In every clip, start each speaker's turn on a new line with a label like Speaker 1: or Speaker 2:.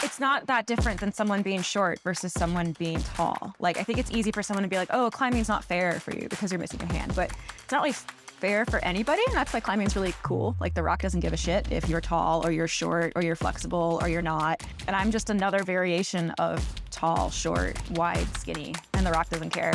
Speaker 1: It's not that different than someone being short versus someone being tall. Like, I think it's easy for someone to be like, oh, climbing's not fair for you because you're missing your hand. But it's not really fair for anybody, and that's why climbing's really cool. Like, The Rock doesn't give a shit if you're tall or you're short or you're flexible or you're not. And I'm just another variation of tall, short, wide, skinny, and The Rock doesn't care.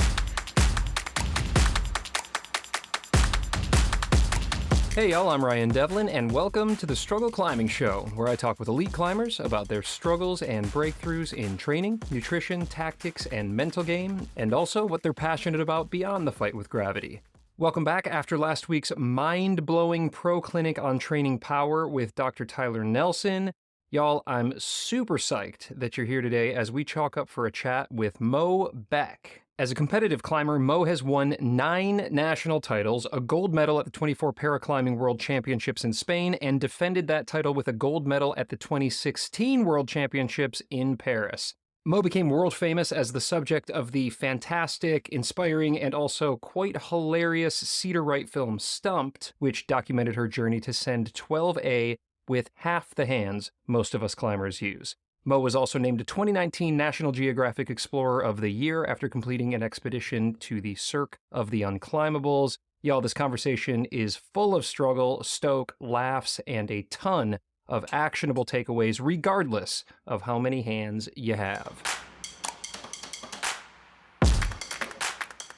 Speaker 2: Hey y'all, I'm Ryan Devlin, and welcome to the Struggle Climbing Show, where I talk with elite climbers about their struggles and breakthroughs in training, nutrition, tactics, and mental game, and also what they're passionate about beyond the fight with gravity. Welcome back after last week's mind-blowing pro clinic on training power with Dr. Tyler Nelson. Y'all, I'm super psyched that you're here today as we chalk up for a chat with Mo Beck. As a competitive climber, Mo has won 9 national titles, a gold medal at the 24 Paraclimbing World Championships in Spain, and defended that title with a gold medal at the 2016 World Championships in Paris. Mo became world famous as the subject of the fantastic, inspiring, and also quite hilarious Cedar Wright film Stumped, which documented her journey to send 12A with half the hands most of us climbers use. Mo was also named a 2019 National Geographic Explorer of the Year after completing an expedition to the Cirque of the Unclimbables. Y'all, this conversation is full of struggle, stoke, laughs, and a ton of actionable takeaways, regardless of how many hands you have.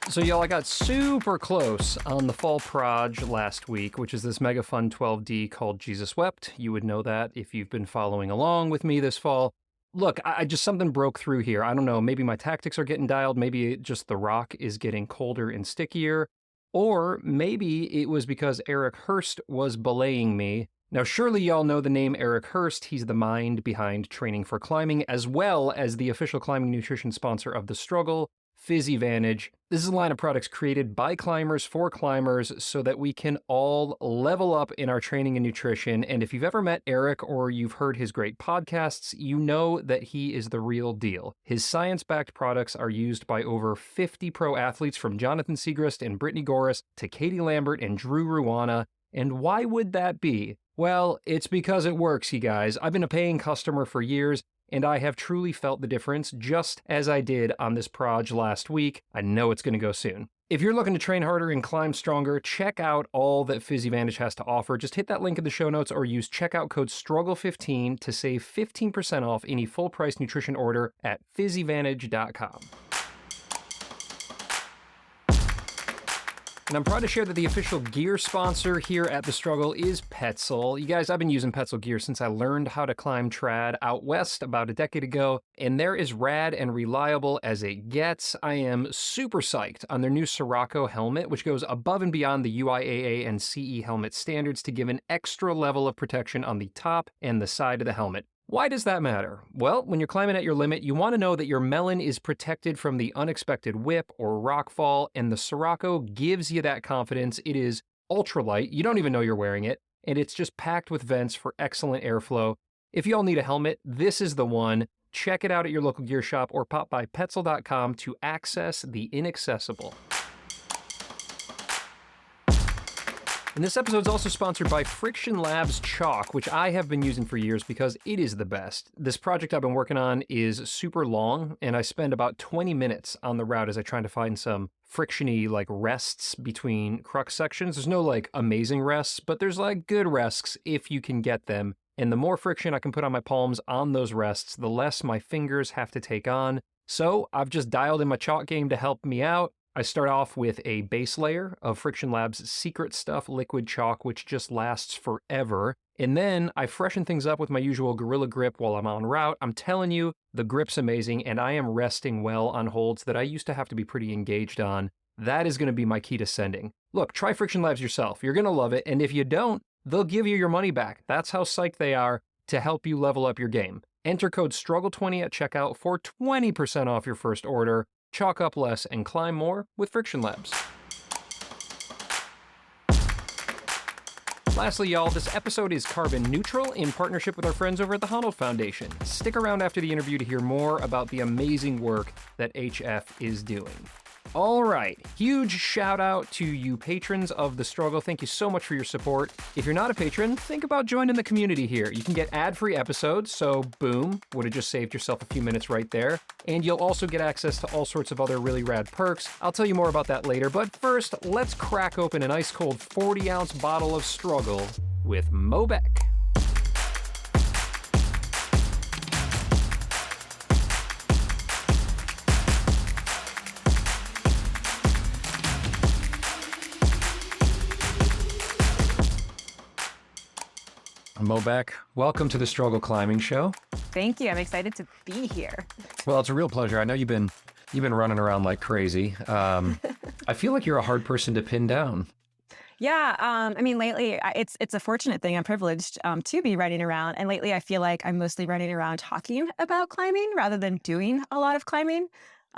Speaker 2: So y'all, I got super close on the fall proj last week, which is this mega fun 12D called Jesus Wept. You would know that if you've been following along with me this fall. Look, I just something broke through here. I don't know, maybe my tactics are getting dialed, maybe just the rock is getting colder and stickier, or maybe it was because Eric Hurst was belaying me. Now, surely y'all know the name Eric Hurst. He's the mind behind Training for Climbing, as well as the official climbing nutrition sponsor of The Struggle, PhysiVantage. This is a line of products created by climbers for climbers so that we can all level up in our training and nutrition. And if you've ever met Eric or you've heard his great podcasts, you know that he is the real deal. His science-backed products are used by over 50 pro athletes, from Jonathan Siegrist and Brittany Goris to Katie Lambert and Drew Ruana. And why would that be? Well, it's because it works, you guys. I've been a paying customer for years, and I have truly felt the difference, just as I did on this proj last week. I know it's going to go soon. If you're looking to train harder and climb stronger, check out all that PhysiVantage has to offer. Just hit that link in the show notes or use checkout code STRUGGLE15 to save 15% off any full-price nutrition order at PhysiVantage.com. And I'm proud to share that the official gear sponsor here at The Struggle is Petzl. You guys, I've been using Petzl gear since I learned how to climb trad out west about a decade ago, and they're as rad and reliable as it gets. I am super psyched on their new Sirocco helmet, which goes above and beyond the UIAA and CE helmet standards to give an extra level of protection on the top and the side of the helmet. Why does that matter? Well, when you're climbing at your limit, you want to know that your melon is protected from the unexpected whip or rock fall, and the Sirocco gives you that confidence. It is ultralight, you don't even know you're wearing it, and it's just packed with vents for excellent airflow. If y'all need a helmet, this is the one. Check it out at your local gear shop or pop by Petzl.com to access the inaccessible. And this episode is also sponsored by Friction Labs Chalk, which I have been using for years because it is the best. This project I've been working on is super long, and I spend about 20 minutes on the route as I try to find some frictiony rests between crux sections. There's no amazing rests, but there's good rests if you can get them. And the more friction I can put on my palms on those rests, the less my fingers have to take on. So I've just dialed in my chalk game to help me out. I start off with a base layer of Friction Labs Secret Stuff liquid chalk, which just lasts forever. And then I freshen things up with my usual Gorilla Grip while I'm en route. I'm telling you, the grip's amazing, and I am resting well on holds that I used to have to be pretty engaged on. That is going to be my key to sending. Look, try Friction Labs yourself. You're going to love it, and if you don't, they'll give you your money back. That's how psyched they are to help you level up your game. Enter code STRUGGLE20 at checkout for 20% off your first order. Chalk up less and climb more with Friction Labs. Lastly, y'all, this episode is carbon neutral in partnership with our friends over at the Honnold Foundation. Stick around after the interview to hear more about the amazing work that HF is doing. All right, huge shout out to you patrons of The Struggle. Thank you so much for your support. If you're not a patron, think about joining the community here. You can get ad-free episodes, so boom, would have just saved yourself a few minutes right there. And you'll also get access to all sorts of other really rad perks. I'll tell you more about that later, but first, let's crack open an ice-cold 40-ounce bottle of Struggle with Mo Beck. Mo Beck, welcome to the Struggle Climbing Show.
Speaker 1: Thank you. I'm excited to be here.
Speaker 2: Well, it's a real pleasure. I know you've been running around like crazy. I feel like you're a hard person to pin down.
Speaker 1: Yeah. I mean, lately, it's a fortunate thing. I'm privileged to be running around. And lately, I feel like I'm mostly running around talking about climbing rather than doing a lot of climbing.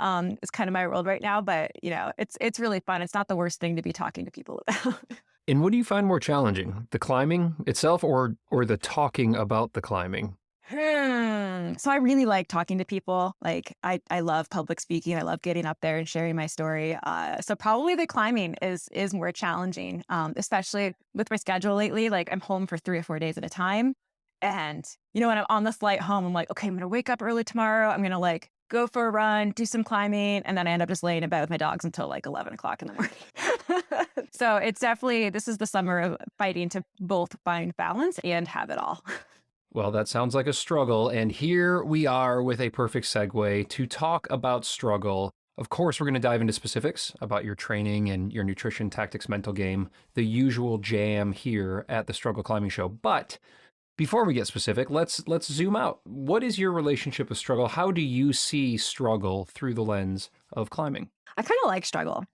Speaker 1: It's kind of my world right now. But, it's really fun. It's not the worst thing to be talking to people about.
Speaker 2: And what do you find more challenging, the climbing itself or the talking about the climbing?
Speaker 1: So I really like talking to people. Like I love public speaking. I love getting up there and sharing my story. So probably the climbing is more challenging, especially with my schedule lately. Like I'm home for 3 or 4 days at a time. And, when I'm on the flight home, I'm like, okay, I'm going to wake up early tomorrow. I'm going to go for a run, do some climbing. And then I end up just laying in bed with my dogs until 11 o'clock in the morning. So it's definitely, this is the summer of fighting to both find balance and have it all.
Speaker 2: Well, that sounds like a struggle. And here we are with a perfect segue to talk about struggle. Of course, we're going to dive into specifics about your training and your nutrition, tactics, mental game, the usual jam here at the Struggle Climbing Show. But before we get specific, let's zoom out. What is your relationship with struggle? How do you see struggle through the lens of climbing?
Speaker 1: I kind of like struggle.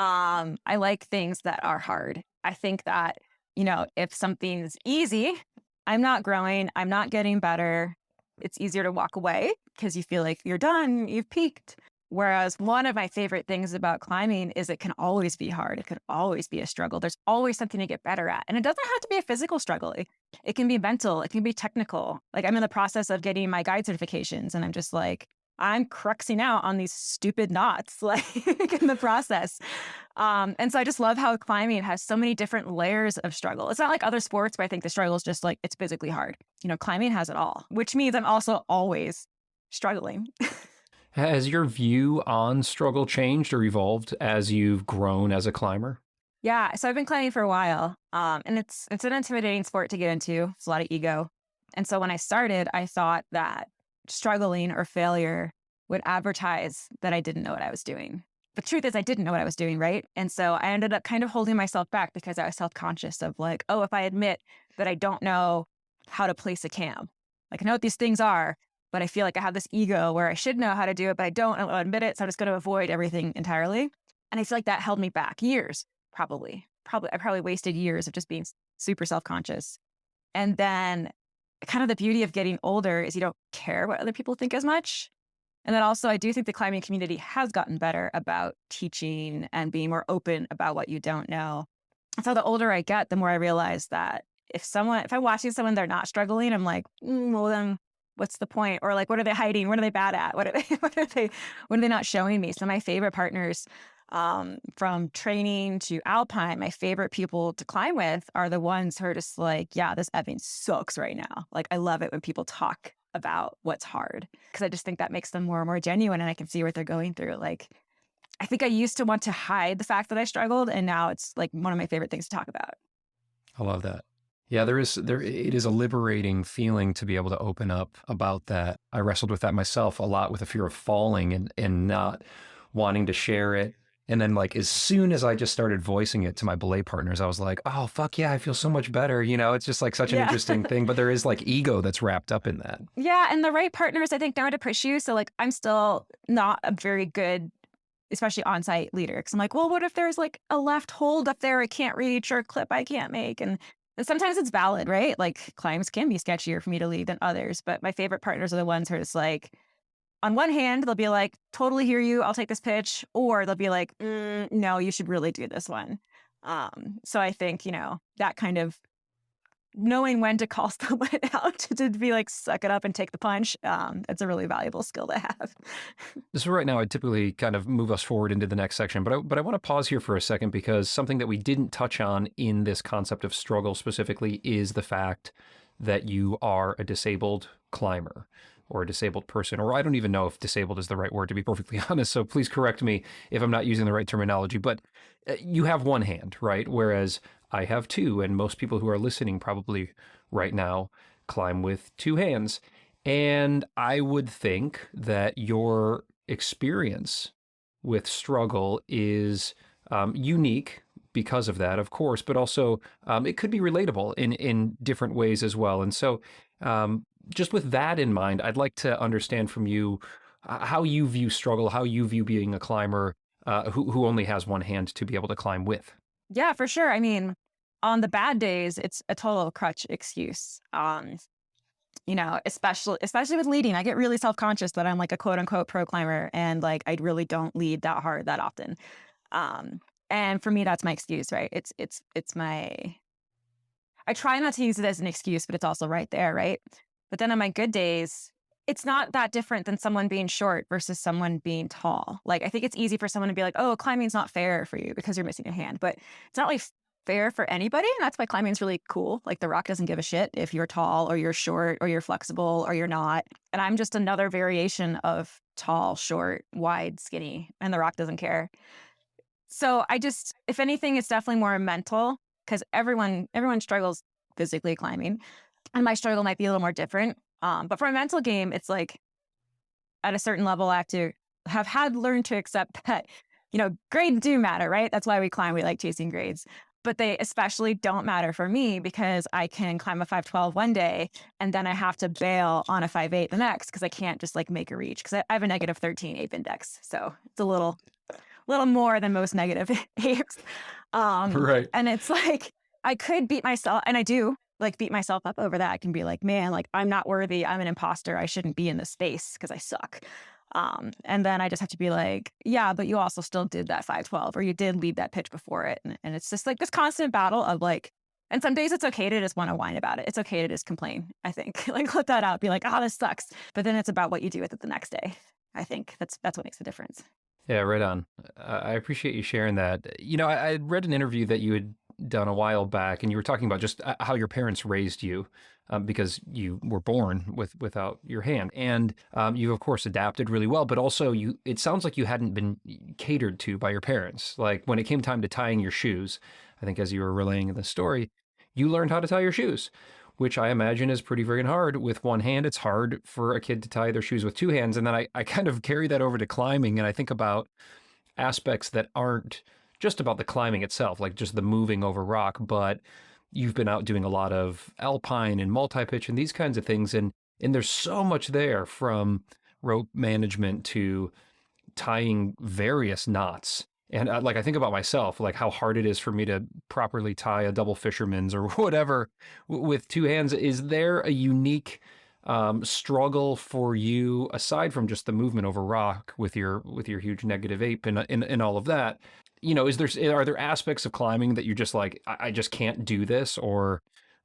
Speaker 1: I like things that are hard. I think that, if something's easy, I'm not growing, I'm not getting better. It's easier to walk away because you feel like you're done, you've peaked. Whereas one of my favorite things about climbing is it can always be hard. It could always be a struggle. There's always something to get better at. And it doesn't have to be a physical struggle. It can be mental. It can be technical. I'm in the process of getting my guide certifications and I'm just I'm cruxing out on these stupid knots in the process. And so I just love how climbing has so many different layers of struggle. It's not like other sports where I think the struggle is just it's physically hard. Climbing has it all, which means I'm also always struggling.
Speaker 2: Has your view on struggle changed or evolved as you've grown as a climber?
Speaker 1: Yeah, so I've been climbing for a while, and it's an intimidating sport to get into. It's a lot of ego. And so when I started, I thought that struggling or failure would advertise that I didn't know what I was doing. The truth is I didn't know what I was doing, right? And so I ended up kind of holding myself back because I was self-conscious of if I admit that I don't know how to place a cam, I know what these things are, but I feel like I have this ego where I should know how to do it, but I don't. I'll admit it, so I'm just going to avoid everything entirely. And I feel like that held me back years, probably. I probably wasted years of just being super self-conscious. And then kind of the beauty of getting older is you don't care what other people think as much. And then also I do think the climbing community has gotten better about teaching and being more open about what you don't know. So the older I get, the more I realize that if I'm watching someone, they're not struggling, I'm like, well then what's the point? Or what are they hiding? What are they bad at? What are they not showing me? So my favorite partners from training to alpine, my favorite people to climb with are the ones who are just yeah, this ebbing sucks right now. I love it when people talk about what's hard because I just think that makes them more and more genuine and I can see what they're going through. I think I used to want to hide the fact that I struggled and now it's one of my favorite things to talk about.
Speaker 2: I love that. Yeah, it is a liberating feeling to be able to open up about that. I wrestled with that myself a lot with a fear of falling and not wanting to share it. And then as soon as I just started voicing it to my belay partners, I was like, oh, fuck yeah, I feel so much better. It's just such an interesting thing, but there is ego that's wrapped up in that.
Speaker 1: Yeah. And the right partners, I think, know how to push you. So I'm still not a very good, especially on-site leader. Cause I'm well, what if there's a left hold up there I can't reach or a clip I can't make? And sometimes it's valid, right? Climbs can be sketchier for me to lead than others, but my favorite partners are the ones who are just on one hand, they'll be totally hear you, I'll take this pitch. Or they'll be no, you should really do this one. So I think, that kind of knowing when to call someone out to be like, suck it up and take the punch. It's a really valuable skill to have.
Speaker 2: So right now, I typically kind of move us forward into the next section, but I want to pause here for a second because something that we didn't touch on in this concept of struggle specifically is the fact that you are a disabled climber or a disabled person, or I don't even know if disabled is the right word, to be perfectly honest, so please correct me if I'm not using the right terminology, but you have one hand, right? Whereas I have two, and most people who are listening probably right now climb with two hands. And I would think that your experience with struggle is unique because of that, of course, but also it could be relatable in different ways as well. And so, just with that in mind, I'd like to understand from you how you view struggle, how you view being a climber who only has one hand to be able to climb with.
Speaker 1: Yeah, for sure. I mean, on the bad days, it's a total crutch excuse. Especially with leading, I get really self-conscious that I'm like a quote unquote pro climber and like I really don't lead that hard that often. And for me, that's my excuse, right? It's my, I try not to use it as an excuse, but it's also right there, right? But then on my good days, it's not that different than someone being short versus someone being tall. Like, I think it's easy for someone to be like, oh, climbing's not fair for you because you're missing a hand, but it's not really fair for anybody. And that's why climbing's really cool. Like, the rock doesn't give a shit if you're tall or you're short or you're flexible or you're not. And I'm just another variation of tall, short, wide, skinny, and the rock doesn't care. So if anything, it's definitely more mental because everyone struggles physically climbing. And my struggle might be a little more different. But for a mental game, it's like at a certain level, I have to have learned to accept that, grades do matter, right? That's why we climb. We like chasing grades. But they especially don't matter for me because I can climb a 512 one day and then I have to bail on a 5.8 the next because I can't just like make a reach because I have a negative 13 ape index. So it's a little more than most negative apes.
Speaker 2: Right.
Speaker 1: And it's like, I could beat myself, and I do like beat myself up over that. I can be like, man, like I'm not worthy. I'm an imposter. I shouldn't be in this space because I suck. And then I just have to be like, yeah, but you also still did that 512 or you did lead that pitch before it. And it's just like this constant battle of like, and some days it's okay to just want to whine about it. It's okay to just complain, I think. Like, let that out. Be like, oh, this sucks. But then it's about what you do with it the next day. I think that's what makes the difference.
Speaker 2: Yeah, right on. I appreciate you sharing that. I read an interview that you had done a while back, and you were talking about just how your parents raised you because you were born without your hand. And you, of course, adapted really well, but also it sounds like you hadn't been catered to by your parents. Like when it came time to tying your shoes, I think as you were relaying the story, you learned how to tie your shoes, which I imagine is pretty friggin' hard with one hand. It's hard for a kid to tie their shoes with two hands. And then I kind of carry that over to climbing, and I think about aspects that aren't just about the climbing itself, like just the moving over rock, but you've been out doing a lot of alpine and multi-pitch and these kinds of things. And there's so much there, from rope management to tying various knots. And I think about myself, like how hard it is for me to properly tie a double fisherman's or whatever with two hands. Is there a unique struggle for you aside from just the movement over rock with your huge negative ape and all of that? Are there aspects of climbing that you're just like, I just can't do this, or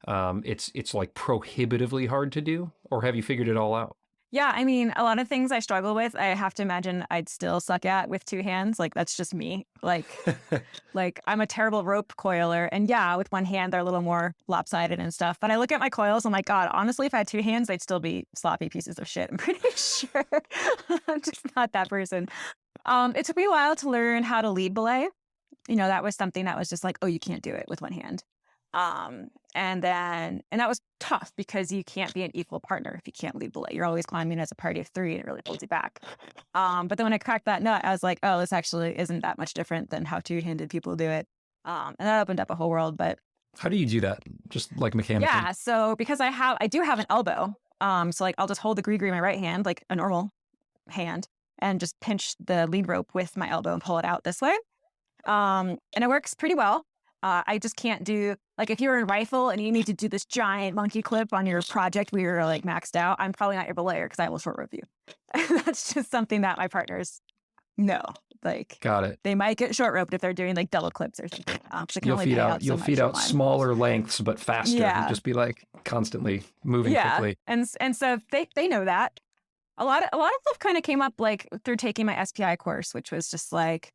Speaker 2: it's like prohibitively hard to do, or have you figured it all out?
Speaker 1: Yeah, I mean, a lot of things I struggle with, I have to imagine I'd still suck at with two hands. Like, that's just me. Like, I'm a terrible rope coiler. And yeah, with one hand, they're a little more lopsided and stuff. But I look at my coils, I'm like, God, honestly, if I had two hands, they'd still be sloppy pieces of shit. I'm pretty sure. I'm just not that person. It took me a while to learn how to lead belay. That was something that was just like, oh, you can't do it with one hand. And that was tough because you can't be an equal partner if you can't lead belay. You're always climbing as a party of three, and it really pulls you back. But then when I cracked that nut, I was like, oh, this actually isn't that much different than how two-handed people do it. And that opened up a whole world. But
Speaker 2: how do you do that? Just like mechanically?
Speaker 1: Yeah, so because I do have an elbow. So like I'll just hold the gree-gree in my right hand, like a normal hand, and just pinch the lead rope with my elbow and pull it out this way. And it works pretty well. I just can't do, like, if you're in rifle and you need to do this giant monkey clip on your project where you're like maxed out, I'm probably not your belayer because I will short rope you. That's just something that my partners know. Like,
Speaker 2: got it.
Speaker 1: they might get short roped if they're doing like double clips or something. So they can only pay out so
Speaker 2: You'll
Speaker 1: much
Speaker 2: feed
Speaker 1: at
Speaker 2: out
Speaker 1: once.
Speaker 2: smaller lengths, but faster.
Speaker 1: Yeah.
Speaker 2: You'd just be like constantly moving quickly.
Speaker 1: And so they know that. A lot of stuff kind of came up like through taking my SPI course, which was just like,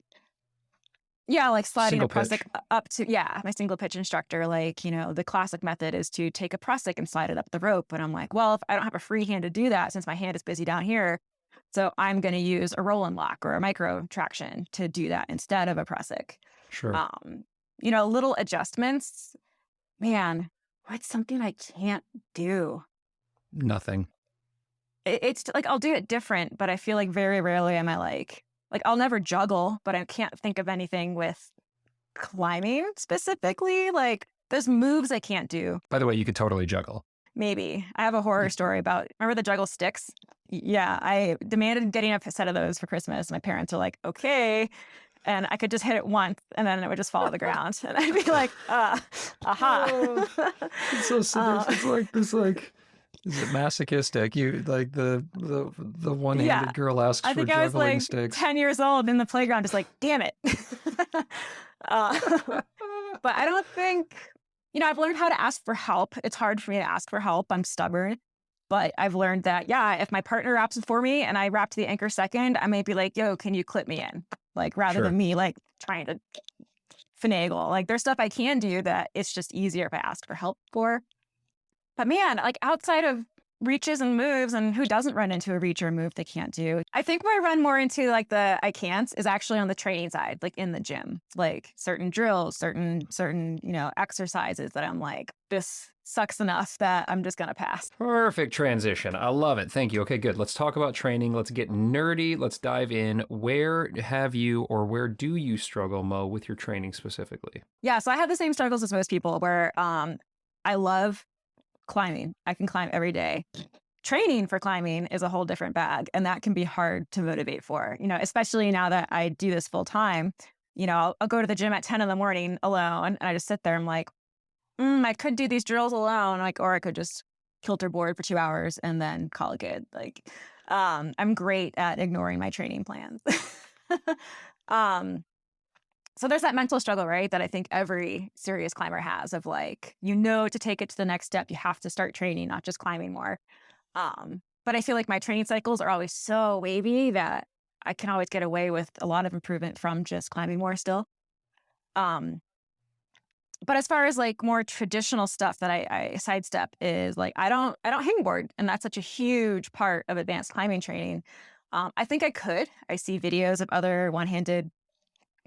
Speaker 1: like sliding
Speaker 2: Single
Speaker 1: a prusik
Speaker 2: pitch.
Speaker 1: up to, my single pitch instructor. Like, the classic method is to take a prusik and slide it up the rope. But I'm like, well, if I don't have a free hand to do that, since my hand is busy down here, so I'm going to use a roll and lock or a micro traction to do that instead of a prusik.
Speaker 2: Sure.
Speaker 1: Little adjustments. Man, what's something I can't do?
Speaker 2: Nothing.
Speaker 1: It's like I'll do it different, but I feel like very rarely am I like I'll never juggle, but I can't think of anything with climbing specifically. Like there's moves I can't do.
Speaker 2: By the way, you could totally juggle.
Speaker 1: Maybe. I have a horror story about, remember the juggle sticks? Yeah, I demanded getting a set of those for Christmas. My parents were like, okay. And I could just hit it once and then it would just fall to the ground. And I'd be like, aha.
Speaker 2: Oh, it's so silly. It's like this, like, is it masochistic? You like the one-handed girl asks for juggling
Speaker 1: I was like
Speaker 2: sticks.
Speaker 1: 10 years old in the playground, just like, damn it. But I don't think, I've learned how to ask for help. It's hard for me to ask for help. I'm stubborn. But I've learned that, if my partner wraps it for me and I wrap to the anchor second, I may be like, yo, can you clip me in? Like, rather than me, like, trying to finagle. Like, there's stuff I can do that it's just easier if I ask for help for. But man, like, outside of reaches and moves, and who doesn't run into a reach or a move they can't do? I think where I run more into, like, the I can'ts is actually on the training side, like, in the gym. Like, certain drills, certain exercises that I'm like, this sucks enough that I'm just gonna pass.
Speaker 2: Perfect transition. I love it. Thank you. Okay, good. Let's talk about training. Let's get nerdy. Let's dive in. Where have you or where do you struggle, Mo, with your training specifically?
Speaker 1: Yeah, so I have the same struggles as most people where I love climbing. I can climb every day. Training for climbing is a whole different bag, and that can be hard to motivate for, especially now that I do this full time. I'll go to the gym at 10 in the morning alone, and I just sit there. I'm like, I could do these drills alone, like, or I could just kilter board for 2 hours and then call it good. Like, I'm great at ignoring my training plans. So there's that mental struggle, right? That I think every serious climber has of like, to take it to the next step, you have to start training, not just climbing more. But I feel like my training cycles are always so wavy that I can always get away with a lot of improvement from just climbing more still. But as far as like more traditional stuff that I sidestep is like, I don't hangboard. And that's such a huge part of advanced climbing training. I think I could. I see videos of other one-handed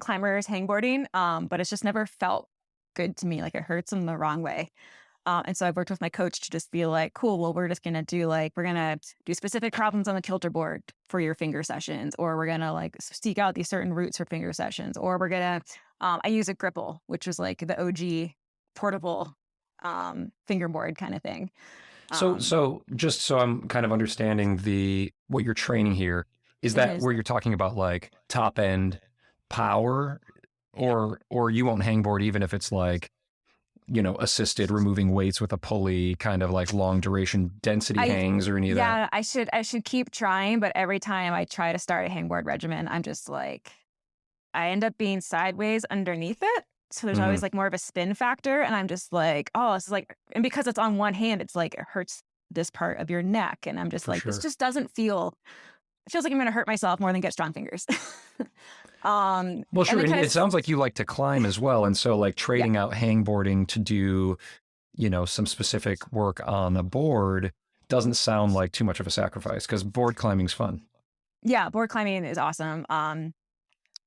Speaker 1: climbers hangboarding, but it's just never felt good to me. Like it hurts in the wrong way. And so I've worked with my coach to just be like, cool, well, we're just going to do specific problems on the kilter board for your finger sessions, or we're going to like seek out these certain routes for finger sessions, or we're going to, I use a gripple, which was like the OG portable fingerboard kind of thing.
Speaker 2: So just so I'm kind of understanding what you're training here, is that where you're talking about like top end power, or you won't hangboard even if it's like, assisted removing weights with a pulley, kind of like long duration density hangs or any of that?
Speaker 1: Yeah, I should keep trying, but every time I try to start a hangboard regimen, I'm just like, I end up being sideways underneath it. So there's always like more of a spin factor. And I'm just like, oh, this is like, and because it's on one hand, it's like, it hurts this part of your neck. And I'm just like, this just doesn't feel, it feels like I'm going to hurt myself more than get strong fingers.
Speaker 2: Well, sure. And it sounds like you like to climb as well. And so like trading out hangboarding to do, some specific work on a board doesn't sound like too much of a sacrifice, because board climbing's fun.
Speaker 1: Yeah, board climbing is awesome.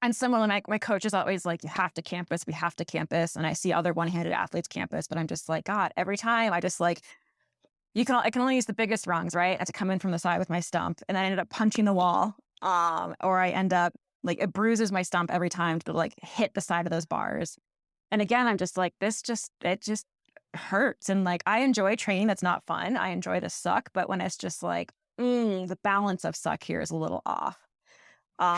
Speaker 1: And similarly, my coach is always like, we have to campus. And I see other one-handed athletes campus, but I'm just like, God, every time I just like, I can only use the biggest rungs, right? I have to come in from the side with my stump, and then I ended up punching the wall, or I end up like, it bruises my stump every time to like hit the side of those bars. And again, I'm just like, it just hurts. And like, I enjoy training that's not fun. I enjoy the suck, but when it's just like, the balance of suck here is a little off.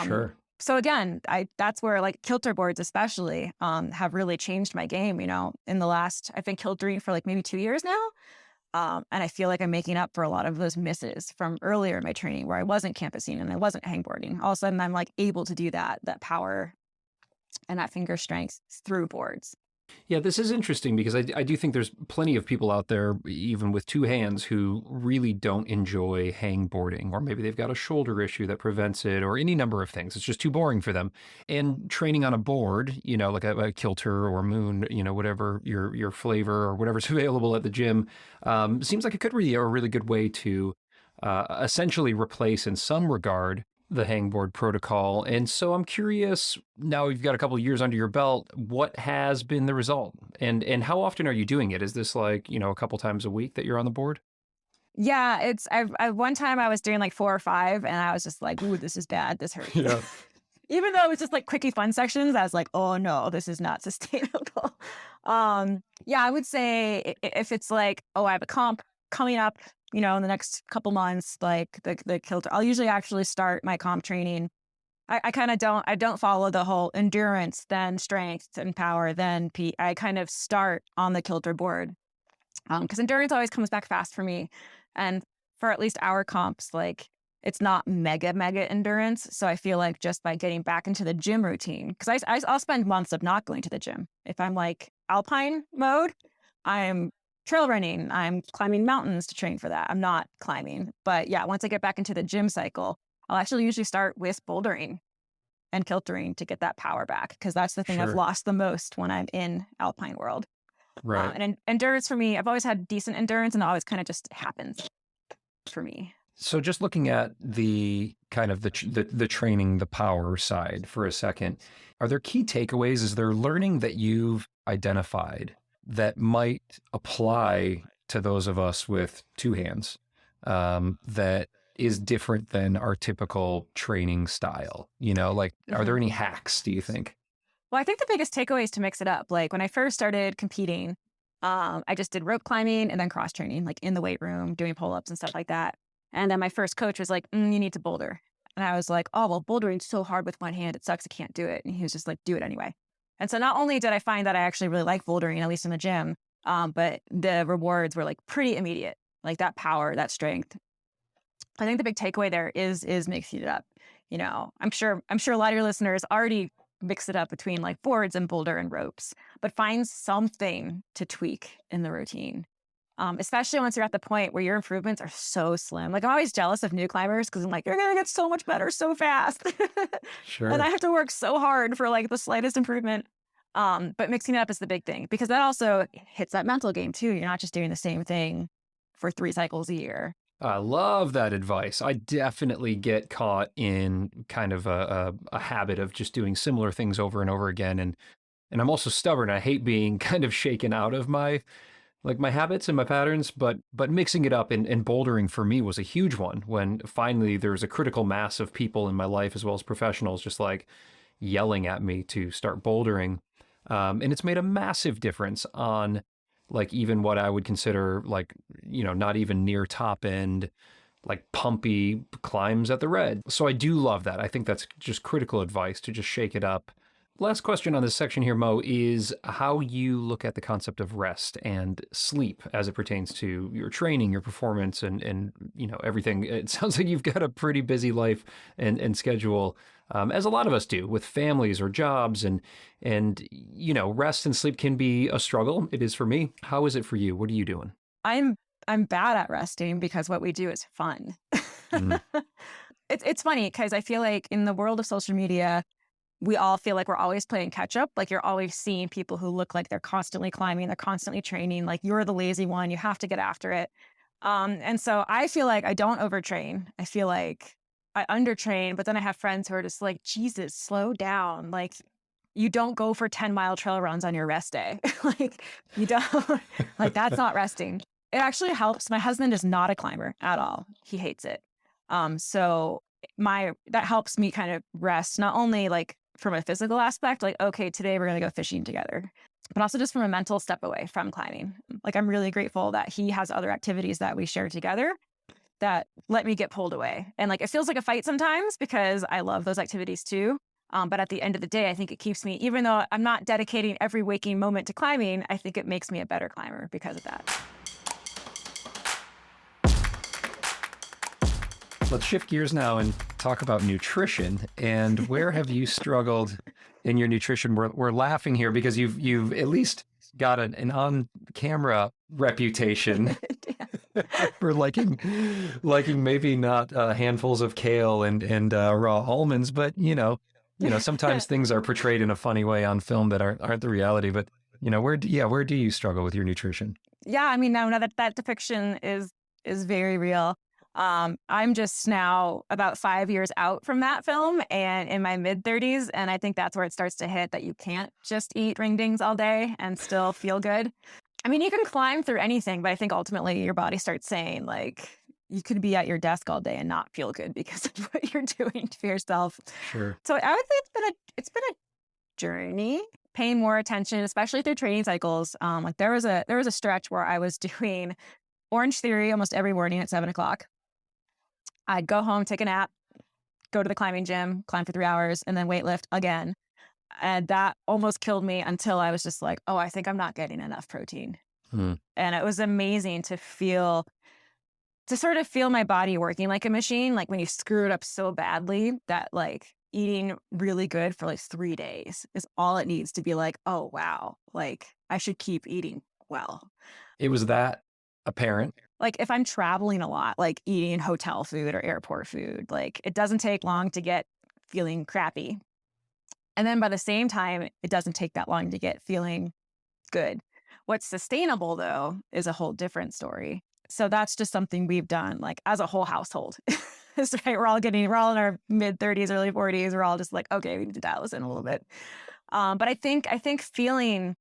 Speaker 2: Sure.
Speaker 1: So again, that's where like kilter boards especially have really changed my game. In the last, I've been kiltering for like maybe 2 years now. And I feel like I'm making up for a lot of those misses from earlier in my training where I wasn't campusing and I wasn't hangboarding. All of a sudden, I'm like able to do that power and that finger strength through boards.
Speaker 2: Yeah, this is interesting because I do think there's plenty of people out there, even with two hands, who really don't enjoy hangboarding, or maybe they've got a shoulder issue that prevents it, or any number of things. It's just too boring for them. And training on a board, like a kilter or moon, whatever your flavor or whatever's available at the gym, seems like it could be a really good way to essentially replace, in some regard, the hangboard protocol. And so I'm curious, now you've got a couple of years under your belt, what has been the result? And how often are you doing it? Is this like, a couple times a week that you're on the board?
Speaker 1: Yeah, one time I was doing like 4 or 5 and I was just like, ooh, this is bad. This hurts.
Speaker 2: Yeah.
Speaker 1: Even though it was just like quickie fun sections, I was like, oh no, this is not sustainable. Yeah, I would say if it's like, oh, I have a comp coming up, in the next couple months, like the kilter, I'll usually actually start my comp training. I kind of don't follow the whole endurance, then strength and power, then P. I kind of start on the kilter board because endurance always comes back fast for me. And for at least our comps, like it's not mega endurance. So I feel like just by getting back into the gym routine, because I'll spend months of not going to the gym. If I'm like alpine mode, I'm trail running, I'm climbing mountains to train for that. I'm not climbing. But yeah, once I get back into the gym cycle, I'll actually usually start with bouldering and kiltering to get that power back, because that's the thing
Speaker 2: Sure.
Speaker 1: I've lost the most when I'm in alpine world.
Speaker 2: Right.
Speaker 1: And endurance for me, I've always had decent endurance and it always kind of just happens for me.
Speaker 2: So just looking at the kind of the training, the power side for a second, are there key takeaways? Is there learning that you've identified that might apply to those of us with two hands, that is different than our typical training style? Are there any hacks, do you think?
Speaker 1: Well, I think the biggest takeaway is to mix it up. Like when I first started competing, I just did rope climbing and then cross training, like in the weight room, doing pull-ups and stuff like that. And then my first coach was like, you need to boulder. And I was like, oh, well, bouldering's so hard with one hand. It sucks. I can't do it. And he was just like, do it anyway. And so not only did I find that I actually really like bouldering, at least in the gym, but the rewards were like pretty immediate, like that power, that strength. I think the big takeaway there is mixing it up. I'm sure a lot of your listeners already mix it up between like boards and boulder and ropes, but find something to tweak in the routine. Especially once you're at the point where your improvements are so slim. Like I'm always jealous of new climbers because I'm like, you're going to get so much better so fast.
Speaker 2: Sure.
Speaker 1: And I have to work so hard for like the slightest improvement. But mixing it up is the big thing, because that also hits that mental game too. You're not just doing the same thing for 3 cycles a year.
Speaker 2: I love that advice. I definitely get caught in kind of a habit of just doing similar things over and over again. And I'm also stubborn. I hate being kind of shaken out of my habits and my patterns, but mixing it up and bouldering for me was a huge one when finally there was a critical mass of people in my life as well as professionals just like yelling at me to start bouldering. And it's made a massive difference on like even what I would consider like, not even near top end, like pumpy climbs at the red. So I do love that. I think that's just critical advice to just shake it up. Last question on this section here, Mo, is how you look at the concept of rest and sleep as it pertains to your training, your performance, and everything. It sounds like you've got a pretty busy life and schedule, as a lot of us do, with families or jobs, and rest and sleep can be a struggle. It is for me. How is it for you? What are you doing?
Speaker 1: I'm bad at resting because what we do is fun.
Speaker 2: Mm-hmm.
Speaker 1: It's funny because I feel like in the world of social media, we all feel like we're always playing catch up. Like you're always seeing people who look like they're constantly climbing, they're constantly training. Like you're the lazy one, you have to get after it. And so I feel like I don't overtrain. I feel like I undertrain, but then I have friends who are just like, Jesus, slow down. Like you don't go for 10-mile trail runs on your rest day. Like you don't, like that's not resting. It actually helps. My husband is not a climber at all. He hates it. So that helps me kind of rest, not only like from a physical aspect, like, okay, today we're going to go fishing together, but also just from a mental step away from climbing. Like, I'm really grateful that he has other activities that we share together that let me get pulled away. And like, it feels like a fight sometimes because I love those activities too. But at the end of the day, I think it keeps me, even though I'm not dedicating every waking moment to climbing, I think it makes me a better climber because of that.
Speaker 3: Let's shift gears now and talk about nutrition. And where have you struggled in your nutrition? We're laughing here because you've at least got an on-camera reputation for liking maybe not handfuls of kale and raw almonds, but sometimes things are portrayed in a funny way on film that aren't the reality. But where do you struggle with your nutrition?
Speaker 1: Yeah, I mean, now that depiction is very real. I'm just now about 5 years out from that film and in my mid-30s, and I think that's where it starts to hit that you can't just eat ring dings all day and still feel good. I mean, you can climb through anything, but I think ultimately your body starts saying, like, you could be at your desk all day and not feel good because of what you're doing to yourself.
Speaker 3: Sure.
Speaker 1: So I would say it's been a journey, paying more attention, especially through training cycles. Like there was a stretch where I was doing Orange Theory almost every morning at 7:00. I'd go home, take a nap, go to the climbing gym, climb for 3 hours, and then weightlift again. And that almost killed me until I was just like, oh, I think I'm not getting enough protein. And it was amazing to sort of feel my body working like a machine. Like when you screw it up so badly that like eating really good for like 3 days is all it needs to be like, oh, wow, like I should keep eating well.
Speaker 3: It was that apparent.
Speaker 1: Like if I'm traveling a lot, like eating hotel food or airport food, like it doesn't take long to get feeling crappy. And then by the same time, it doesn't take that long to get feeling good. What's sustainable though is a whole different story. So that's just something we've done like as a whole household. Right? We're all in our mid 30s, early 40s. We're all just like, okay, we need to dial this in a little bit. But I think feeling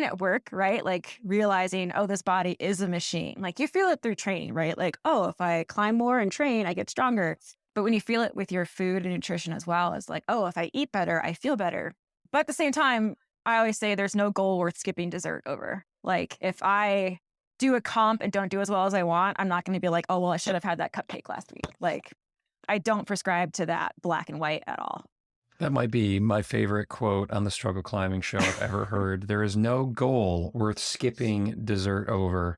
Speaker 1: at work, right? Like realizing, oh, this body is a machine. Like you feel it through training, right? Like, oh, if I climb more and train, I get stronger. But when you feel it with your food and nutrition as well, it's like, oh, if I eat better, I feel better. But at the same time, I always say there's no goal worth skipping dessert over. Like if I do a comp and don't do as well as I want, I'm not going to be like, oh, well, I should have had that cupcake last week. Like I don't prescribe to that black and white at all.
Speaker 3: That might be my favorite quote on the Struggle Climbing Show I've ever heard. There is no goal worth skipping dessert over.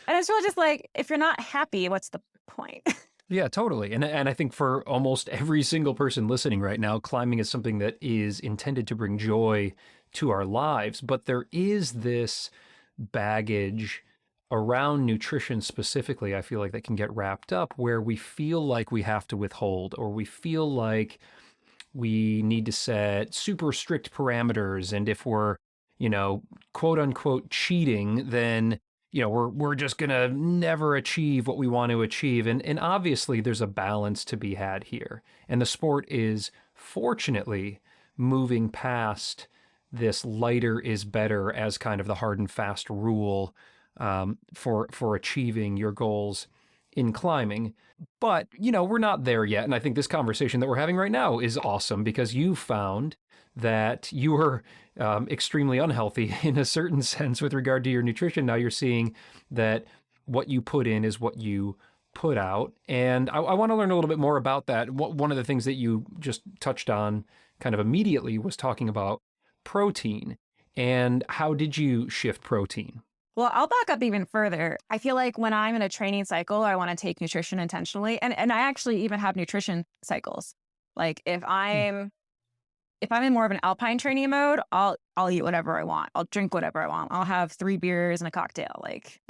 Speaker 1: And it's really just like, if you're not happy, what's the point?
Speaker 2: Yeah, totally. And I think for almost every single person listening right now, climbing is something that is intended to bring joy to our lives. But there is this baggage around nutrition specifically, I feel like that can get wrapped up where we feel like we have to withhold or we feel like we need to set super strict parameters. And if we're, quote unquote cheating, then, we're just going to never achieve what we want to achieve. And obviously there's a balance to be had here. And the sport is fortunately moving past this lighter is better as kind of the hard and fast rule for achieving your goals in climbing. But, we're not there yet. And I think this conversation that we're having right now is awesome because you found that you were extremely unhealthy in a certain sense with regard to your nutrition. Now you're seeing that what you put in is what you put out. And I want to learn a little bit more about that. One of the things that you just touched on kind of immediately was talking about protein. And how did you shift protein?
Speaker 1: Well, I'll back up even further. I feel like when I'm in a training cycle, I want to take nutrition intentionally. And I actually even have nutrition cycles. Like if I'm in more of an alpine training mode, I'll eat whatever I want. I'll drink whatever I want. I'll have 3 beers and a cocktail. Like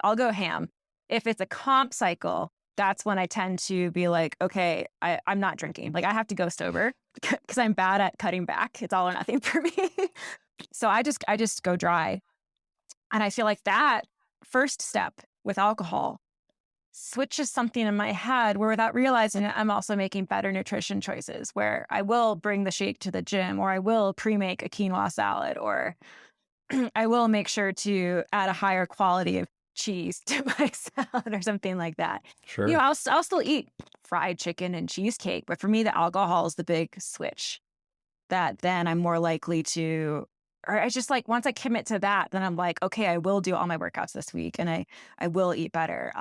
Speaker 1: I'll go ham. If it's a comp cycle, that's when I tend to be like, okay, I'm not drinking. Like I have to go sober because I'm bad at cutting back. It's all or nothing for me. So I just go dry. And I feel like that first step with alcohol switches something in my head where without realizing it, I'm also making better nutrition choices where I will bring the shake to the gym or I will pre-make a quinoa salad or I will make sure to add a higher quality of cheese to my salad or something like that.
Speaker 3: Sure.
Speaker 1: I'll still eat fried chicken and cheesecake, but for me, the alcohol is the big switch that then I'm more likely to, or I just like, once I commit to that, then I'm like, okay, I will do all my workouts this week and I will eat better.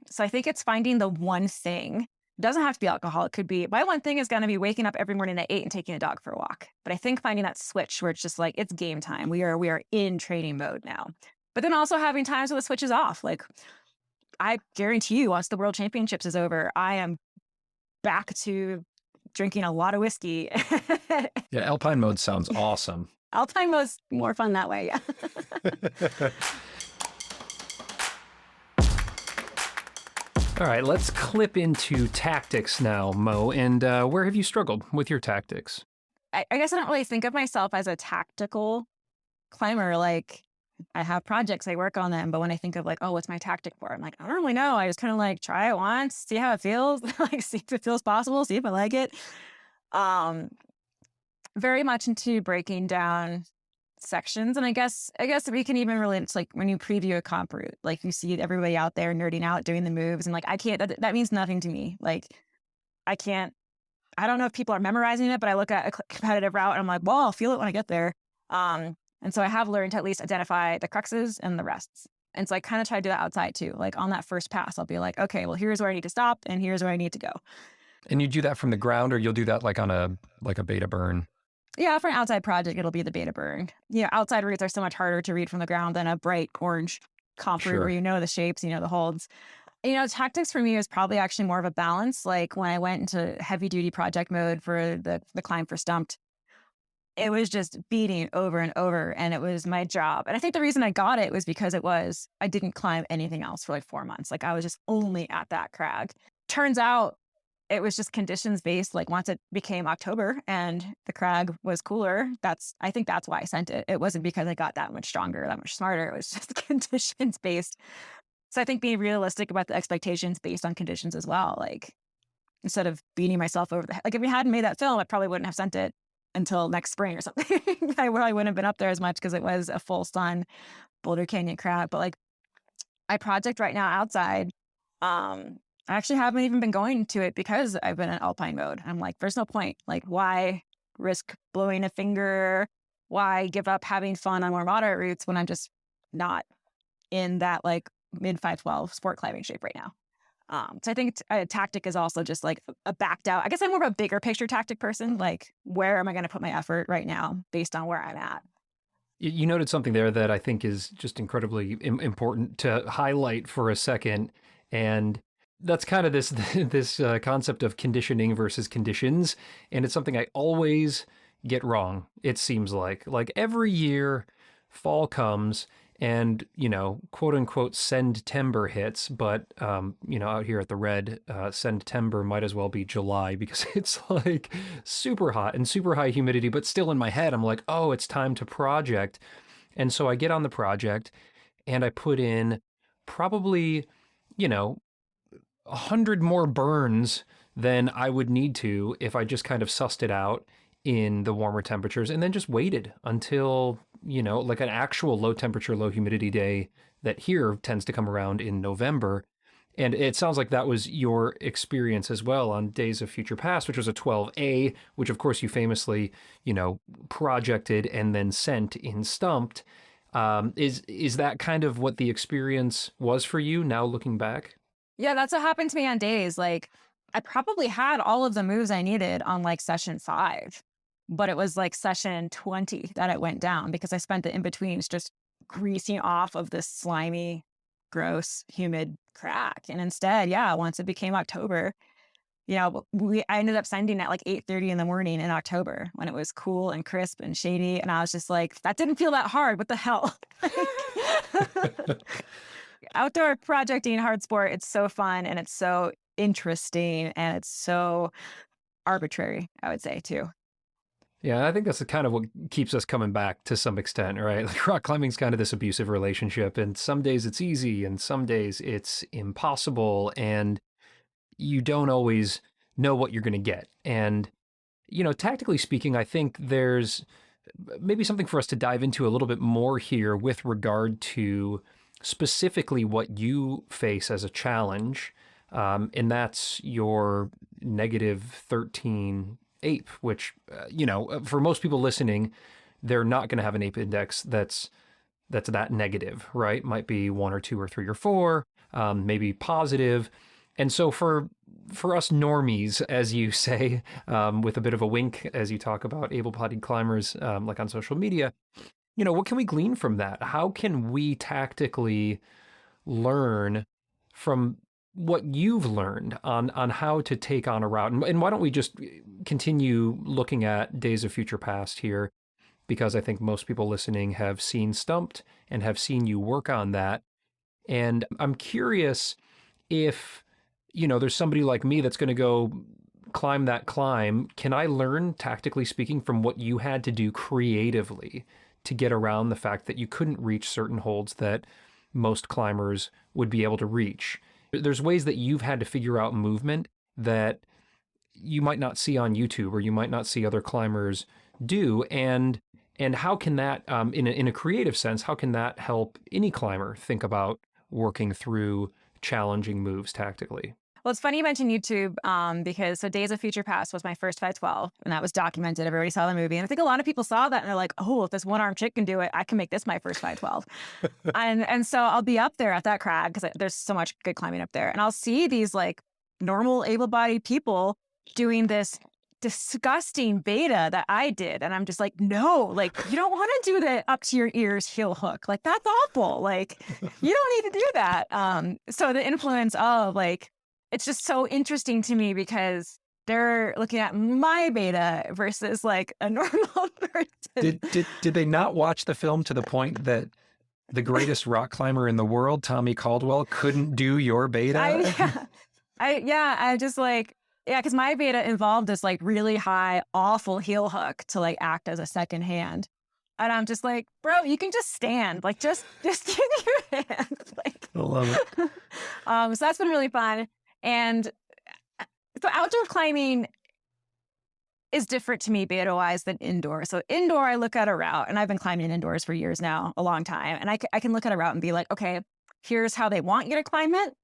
Speaker 1: So I think it's finding the one thing. It doesn't have to be alcohol. It could be, my one thing is going to be waking up every morning at 8 and taking a dog for a walk. But I think finding that switch where it's just like, it's game time. We are in training mode now. But then also having times where the switch is off. Like I guarantee you, once the World Championships is over, I am back to drinking a lot of whiskey.
Speaker 3: Yeah, alpine mode sounds awesome.
Speaker 1: Alpine mode's more fun that way. Yeah.
Speaker 2: All right, let's clip into tactics now, Mo. And where have you struggled with your tactics?
Speaker 1: I guess I don't really think of myself as a tactical climber. Like, I have projects, I work on them, but when I think of like, oh, what's my tactic for? I'm like, I don't really know. I just kind of like try it once, see how it feels, like see if it feels possible, see if I like it. Very much into breaking down sections. And I guess we can even really, it's like when you preview a comp route, like you see everybody out there nerding out, doing the moves. And like, I can't, that means nothing to me. Like, I don't know if people are memorizing it, but I look at a competitive route and I'm like, well, I'll feel it when I get there. And so I have learned to at least identify the cruxes and the rests. And so I kind of try to do that outside too. Like on that first pass, I'll be like, okay, well, here's where I need to stop and here's where I need to go.
Speaker 3: And you do that from the ground, or you'll do that like on a beta burn?
Speaker 1: Yeah, for an outside project, it'll be the beta burn. You know, outside routes are so much harder to read from the ground than a bright orange comp route where you know the shapes, you know the holds. You know, tactics for me is probably actually more of a balance. Like when I went into heavy duty project mode for the climb for Stumped, it was just beating over and over, and it was my job. And I think the reason I got it was because I didn't climb anything else for like 4 months. Like I was just only at that crag. Turns out it was just conditions based. Like once it became October and the crag was cooler, I think that's why I sent it. It wasn't because I got that much stronger, that much smarter. It was just conditions based. So I think being realistic about the expectations based on conditions as well. Like instead of beating myself over the head, like if we hadn't made that film, I probably wouldn't have sent it until next spring or something. I probably wouldn't have been up there as much because it was a full sun Boulder Canyon crag. But like I project right now outside. I actually haven't even been going to it because I've been in alpine mode. I'm like, there's no point. Like, why risk blowing a finger? Why give up having fun on more moderate routes when I'm just not in that like mid 512 sport climbing shape right now? So I think a tactic is also just like a backed out. I guess I'm more of a bigger picture tactic person. Like, where am I going to put my effort right now based on where I'm at?
Speaker 2: You noted something there that I think is just incredibly important to highlight for a second. And that's kind of this concept of conditioning versus conditions. And it's something I always get wrong, it seems like. Like every year, fall comes and, you know, quote unquote, Send-tember hits. But, you know, out here at the Red, Send-tember might as well be July because it's like super hot and super high humidity. But still in my head, I'm like, oh, it's time to project. And so I get on the project and I put in probably, you know, 100 more burns than I would need to if I just kind of sussed it out in the warmer temperatures and then just waited until, you know, like an actual low temperature, low humidity day that here tends to come around in November. And it sounds like that was your experience as well on Days of Future Past, which was a 12A, which of course you famously, you know, projected and then sent in Stumped. Is that kind of what the experience was for you now looking back?
Speaker 1: Yeah, that's what happened to me on days. Like, I probably had all of the moves I needed on like session 5, but it was like session 20 that it went down because I spent the in-betweens just greasing off of this slimy, gross, humid crack. And instead, yeah, once it became October, you know, I ended up sending at like 8:30 in the morning in October when it was cool and crisp and shady. And I was just like, that didn't feel that hard. What the hell? Outdoor projecting, hard sport, it's so fun and it's so interesting and it's so arbitrary, I would say, too.
Speaker 2: Yeah, I think that's kind of what keeps us coming back to some extent, right? Like rock climbing's kind of this abusive relationship, and some days it's easy and some days it's impossible, and you don't always know what you're going to get. And, you know, tactically speaking, I think there's maybe something for us to dive into a little bit more here with regard to specifically what you face as a challenge, and that's your -13 ape, which, you know, for most people listening, they're not going to have an ape index that's that negative, right? Might be 1 or 2 or 3 or 4, maybe positive. And so for us normies, as you say, with a bit of a wink as you talk about able-bodied climbers, like on social media, you know, what can we glean from that? How can we tactically learn from what you've learned on how to take on a route. And why don't we just continue looking at Days of Future Past here? Because I think most people listening have seen Stumped and have seen you work on that. And I'm curious if, there's somebody like me that's going to go climb that climb. Can I learn, tactically speaking, from what you had to do creatively to get around the fact that you couldn't reach certain holds that most climbers would be able to reach? There's ways that you've had to figure out movement that you might not see on YouTube or you might not see other climbers do. And how can that, in a creative sense, how can that help any climber think about working through challenging moves tactically?
Speaker 1: Well, it's funny you mentioned YouTube because Days of Future Past was my first 512, and that was documented. Everybody saw the movie. And I think a lot of people saw that and they're like, oh, if this one-armed chick can do it, I can make this my first 512. and so I'll be up there at that crag because there's so much good climbing up there. And I'll see these like normal able-bodied people doing this disgusting beta that I did. And I'm just like, no, like, you don't want to do the up to your ears heel hook. Like, that's awful. Like, you don't need to do that. So the influence of like, it's just so interesting to me because they're looking at my beta versus like a normal person.
Speaker 3: Did they not watch the film to the point that the greatest rock climber in the world, Tommy Caldwell, couldn't do your beta?
Speaker 1: I just like, yeah, because my beta involved this like really high, awful heel hook to like act as a second hand. And I'm just like, bro, you can just stand. Like, just give me your hand. Like,
Speaker 3: I love it.
Speaker 1: So that's been really fun. And so outdoor climbing is different to me beta-wise than indoor. So indoor, I look at a route, and I've been climbing indoors for years now, a long time. And I can look at a route and be like, okay, here's how they want you to climb it.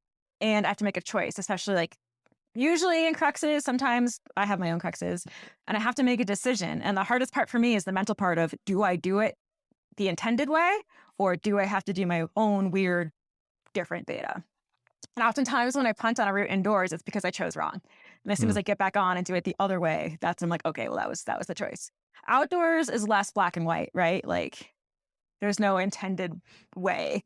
Speaker 1: And I have to make a choice, especially like usually in cruxes. Sometimes I have my own cruxes and I have to make a decision. And the hardest part for me is the mental part of, do I do it the intended way or do I have to do my own weird, different beta? And oftentimes when I punt on a route indoors, it's because I chose wrong. And as soon as I get back on and do it the other way, that's when I'm like, okay, well, that was the choice. Outdoors is less black and white, right? Like there's no intended way.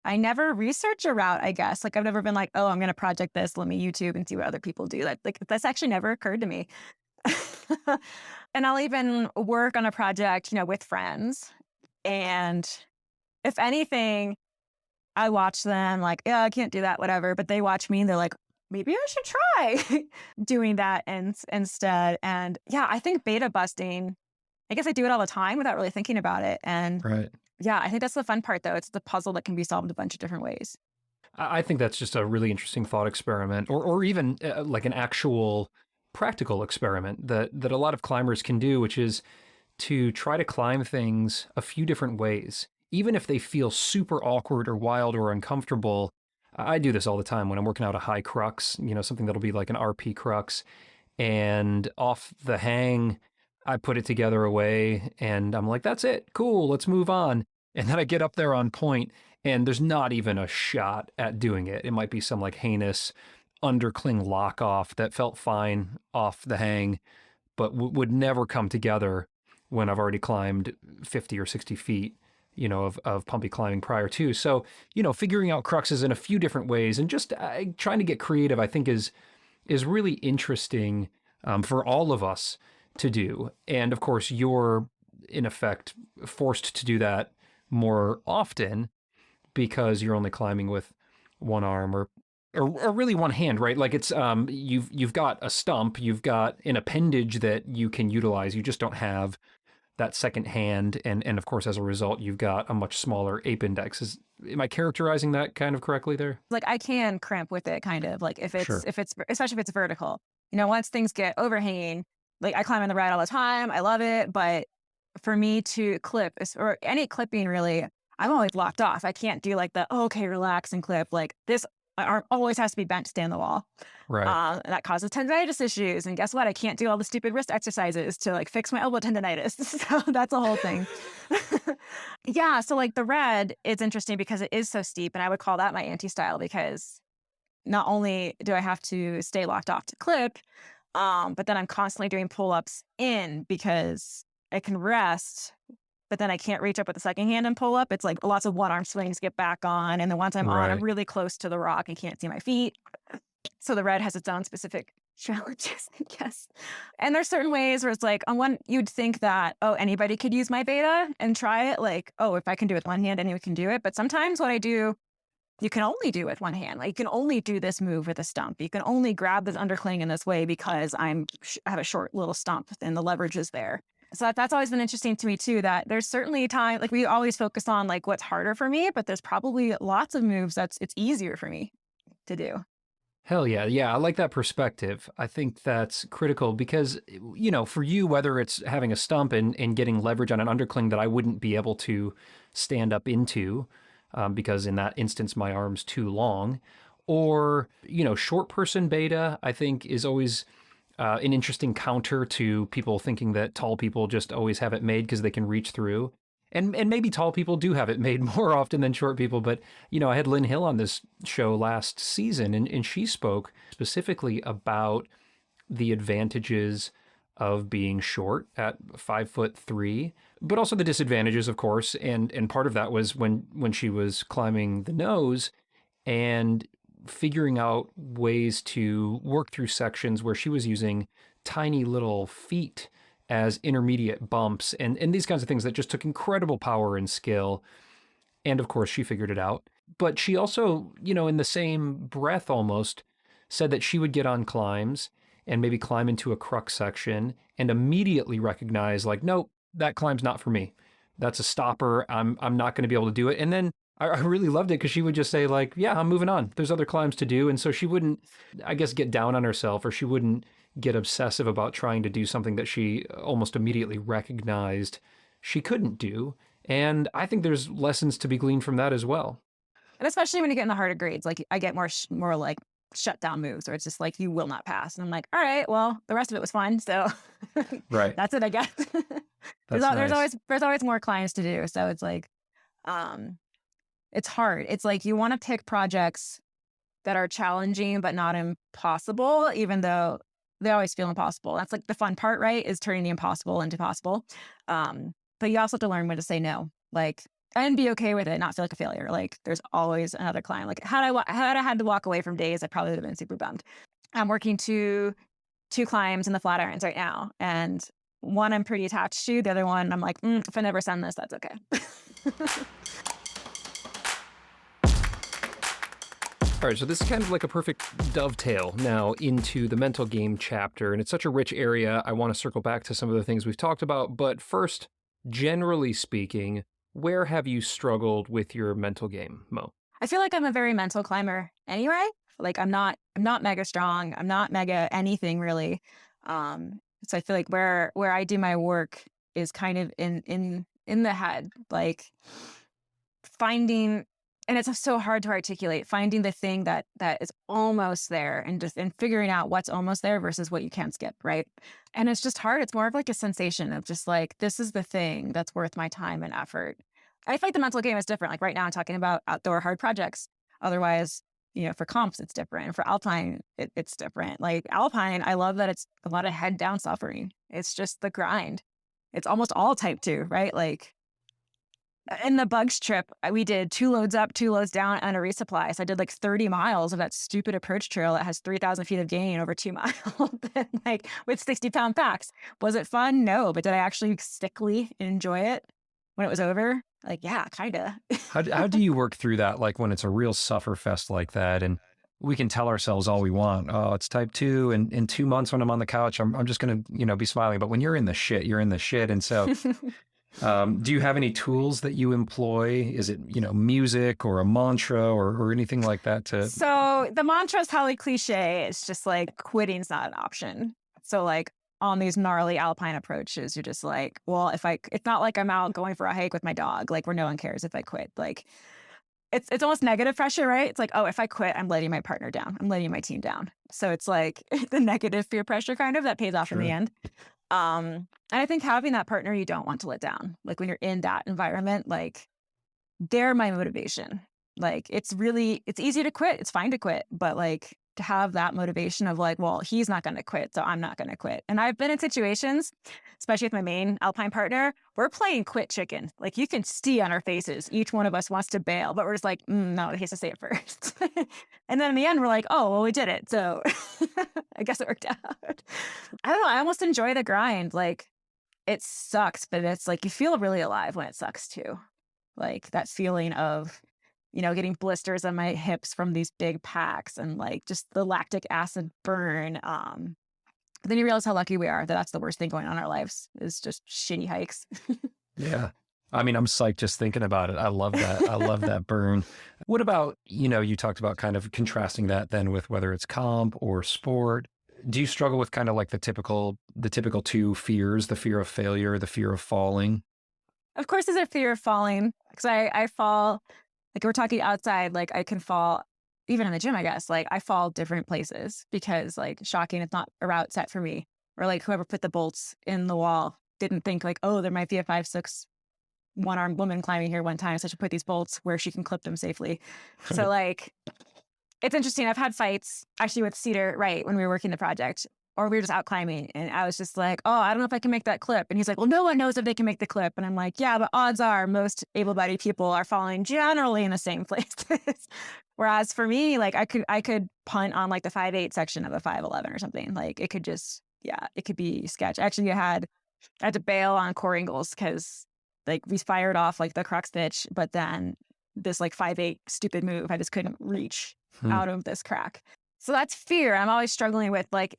Speaker 1: I never research a route, I guess. Like I've never been like, oh, I'm going to project this. Let me YouTube and see what other people do. That's actually never occurred to me. And I'll even work on a project, with friends. And if anything, I watch them like, yeah, I can't do that, whatever. But they watch me and they're like, maybe I should try doing that instead. And yeah, I think beta busting, I guess I do it all the time without really thinking about it. And
Speaker 3: right.
Speaker 1: Yeah, I think that's the fun part, though. It's the puzzle that can be solved a bunch of different ways.
Speaker 2: I think that's just a really interesting thought experiment, or even like an actual practical experiment that a lot of climbers can do, which is to try to climb things a few different ways. Even if they feel super awkward or wild or uncomfortable. I do this all the time when I'm working out a high crux, something that'll be like an RP crux. And off the hang, I put it together away and I'm like, that's it. Cool. Let's move on. And then I get up there on point and there's not even a shot at doing it. It might be some like heinous undercling lock off that felt fine off the hang, but would never come together when I've already climbed 50 or 60 feet, of pumpy climbing prior to. So, figuring out cruxes in a few different ways and just trying to get creative, I think is really interesting for all of us to do. And of course, you're in effect forced to do that more often because you're only climbing with one arm or really one hand, right? Like it's you've got a stump, you've got an appendage that you can utilize. You just don't have that second hand, and of course, as a result, you've got a much smaller ape index. Am I characterizing that kind of correctly there?
Speaker 1: Like I can cramp with it, kind of like if it's
Speaker 3: Sure.
Speaker 1: especially if it's vertical. Once things get overhanging, like I climb on the ride all the time, I love it, but for me to clip or any clipping really, I'm always locked off. I can't do like the okay, relax and clip. Like this arm always has to be bent to stay on the wall.
Speaker 2: Right.
Speaker 1: And that causes tendinitis issues. And guess what? I can't do all the stupid wrist exercises to like fix my elbow tendinitis. So that's a whole thing. Yeah. So like the red, it's interesting because it is so steep. And I would call that my anti-style because not only do I have to stay locked off to clip, but then I'm constantly doing pull-ups in because I can rest but then I can't reach up with the second hand and pull up. It's like lots of one arm swings to get back on. And then once I'm on, I'm
Speaker 3: Right.
Speaker 1: really close to the rock and can't see my feet. So the red has its own specific challenges, I guess. And there's certain ways where it's like, on one, you'd think that, oh, anybody could use my beta and try it. Like, oh, if I can do it with one hand, anyone can do it. But sometimes what I do, you can only do with one hand. Like, you can only do this move with a stump. You can only grab this undercling in this way because I have a short little stump and the leverage is there. So that's always been interesting to me too, that there's certainly time, like we always focus on like what's harder for me, but there's probably lots of moves it's easier for me to do.
Speaker 2: Hell yeah. Yeah. I like that perspective. I think that's critical because, for you, whether it's having a stump and getting leverage on an undercling that I wouldn't be able to stand up into, because in that instance, my arm's too long, or, short person beta, I think is always an interesting counter to people thinking that tall people just always have it made because they can reach through. And maybe tall people do have it made more often than short people. But, I had Lynn Hill on this show last season, and she spoke specifically about the advantages of being short at 5'3", but also the disadvantages, of course. And part of that was when she was climbing the nose and figuring out ways to work through sections where she was using tiny little feet as intermediate bumps and these kinds of things that just took incredible power and skill. And of course, she figured it out. But she also, in the same breath almost, said that she would get on climbs and maybe climb into a crux section and immediately recognize like, nope, that climb's not for me. That's a stopper. I'm not going to be able to do it. And then I really loved it because she would just say like, yeah, I'm moving on. There's other climbs to do. And so she wouldn't, I guess, get down on herself, or she wouldn't get obsessive about trying to do something that she almost immediately recognized she couldn't do. And I think there's lessons to be gleaned from that as well.
Speaker 1: And especially when you get in the harder grades, like I get more like shutdown moves, or it's just like, you will not pass. And I'm like, all right, well, the rest of it was fun. So
Speaker 3: Right.
Speaker 1: that's it, I guess.
Speaker 3: That's nice.
Speaker 1: There's always more climbs to do. So it's like, it's hard. It's like, you want to pick projects that are challenging, but not impossible, even though they always feel impossible. That's like the fun part, right? Is turning the impossible into possible. But you also have to learn when to say no, like, and be okay with it, not feel like a failure. Like, there's always another climb. Like, had I had to walk away from days, I probably would have been super bummed. I'm working two climbs in the Flatirons right now, and one I'm pretty attached to. The other one, I'm like, if I never send this, that's okay.
Speaker 2: All right, so this is kind of like a perfect dovetail now into the mental game chapter, and it's such a rich area. I want to circle back to some of the things we've talked about, but first, generally speaking, where have you struggled with your mental game, Mo?
Speaker 1: I feel like I'm a very mental climber anyway. Like, I'm not mega strong. I'm not mega anything really. So I feel like where I do my work is kind of in the head, like finding. And it's so hard to articulate, finding the thing that is almost there and figuring out what's almost there versus what you can't skip, right? And it's just hard. It's more of like a sensation of just like, this is the thing that's worth my time and effort. I feel like the mental game is different. Like right now I'm talking about outdoor hard projects. Otherwise, for comps, it's different. And for Alpine, it's different. Like Alpine, I love that it's a lot of head down suffering. It's just the grind. It's almost all type 2, right? Like, in the bugs trip, we did 2 loads up, 2 loads down, and a resupply. So I did like 30 miles of that stupid approach trail that has 3,000 feet of gain over 2 miles, and like with 60-pound packs. Was it fun? No. But did I actually stickly enjoy it when it was over? Like, yeah, kind of.
Speaker 3: How do you work through that? Like when it's a real sufferfest like that, and we can tell ourselves all we want. Oh, it's type 2, and in 2 months when I'm on the couch, I'm just going to, be smiling. But when you're in the shit, you're in the shit. And so do you have any tools that you employ? Is it, music or a mantra or anything like that?
Speaker 1: So the mantra is probably cliche. It's just like quitting's not an option. So like on these gnarly alpine approaches, you're just like, well, it's not like I'm out going for a hike with my dog, like where no one cares if I quit. Like it's almost negative pressure, right? It's like, oh, if I quit, I'm letting my partner down. I'm letting my team down. So it's like the negative peer pressure kind of that pays off in the end. And I think having that partner you don't want to let down, like when you're in that environment, like they're my motivation. Like it's easy to quit. It's fine to quit, but like to have that motivation of like, well, he's not going to quit, so I'm not going to quit. And I've been in situations, especially with my main alpine partner, we're playing quit chicken. Like you can see on our faces, each one of us wants to bail, but we're just like, no, he has to say it first. And then in the end, we're like, oh, well, we did it. So I guess it worked out. I don't know. I almost enjoy the grind. Like it sucks, but it's like you feel really alive when it sucks too. Like that feeling of, getting blisters on my hips from these big packs and like just the lactic acid burn. But then you realize how lucky we are that that's the worst thing going on in our lives is just shitty hikes.
Speaker 3: Yeah. I mean, I'm psyched just thinking about it. I love that. I love that burn. What about, you talked about kind of contrasting that then with whether it's comp or sport. Do you struggle with kind of like the typical two fears, the fear of failure, the fear of falling?
Speaker 1: Of course, there's a fear of falling because I fall, like we're talking outside, like I can fall even in the gym, I guess. Like I fall different places because like shocking, it's not a route set for me. Or like whoever put the bolts in the wall didn't think like, oh, there might be a 5'6" one-armed woman climbing here one time, so I should put these bolts where she can clip them safely. So like, it's interesting. I've had fights actually with Cedar Wright when we were working the project, or we were just out climbing, and I was just like, oh, I don't know if I can make that clip. And he's like, well, no one knows if they can make the clip. And I'm like, yeah, but odds are most able-bodied people are falling generally in the same places. Whereas for me, like I could punt on like the 5'8" section of a 5'11" or something. Like it could just, it could be sketch. Actually, I had to bail on core angles because like we fired off like the crux pitch, but then this like 5'8" stupid move, I just couldn't reach out of this crack. So that's fear. I'm always struggling with like,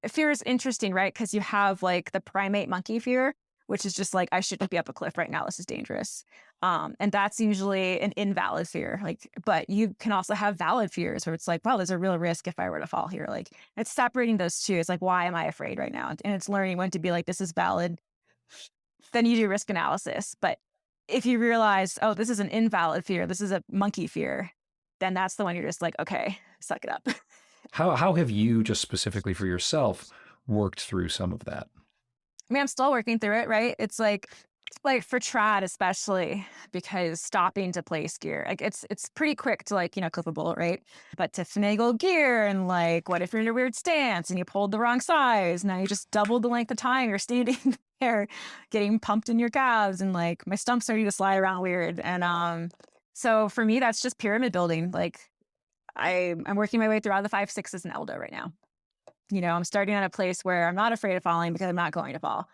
Speaker 1: fear is interesting, right? Because you have like the primate monkey fear, which is just like, I shouldn't be up a cliff right now. This is dangerous. And that's usually an invalid fear. Like, but you can also have valid fears where it's like, well, there's a real risk if I were to fall here. Like it's separating those two. It's like, why am I afraid right now? And it's learning when to be like, this is valid. Then you do risk analysis. But if you realize, oh, this is an invalid fear, this is a monkey fear, then that's the one you're just like, okay, suck it up.
Speaker 3: How have you just specifically for yourself worked through some of that?
Speaker 1: I mean, I'm still working through it, right? It's like for trad, especially because stopping to place gear, like it's pretty quick to like, clip a bullet, right? But to finagle gear and like, what if you're in a weird stance and you pulled the wrong size? Now you just doubled the length of time you're standing there getting pumped in your calves, and like my stump's starting to slide around weird. And so for me, that's just pyramid building. Like I'm working my way through all the 5'6" in Eldo right now. I'm starting at a place where I'm not afraid of falling because I'm not going to fall.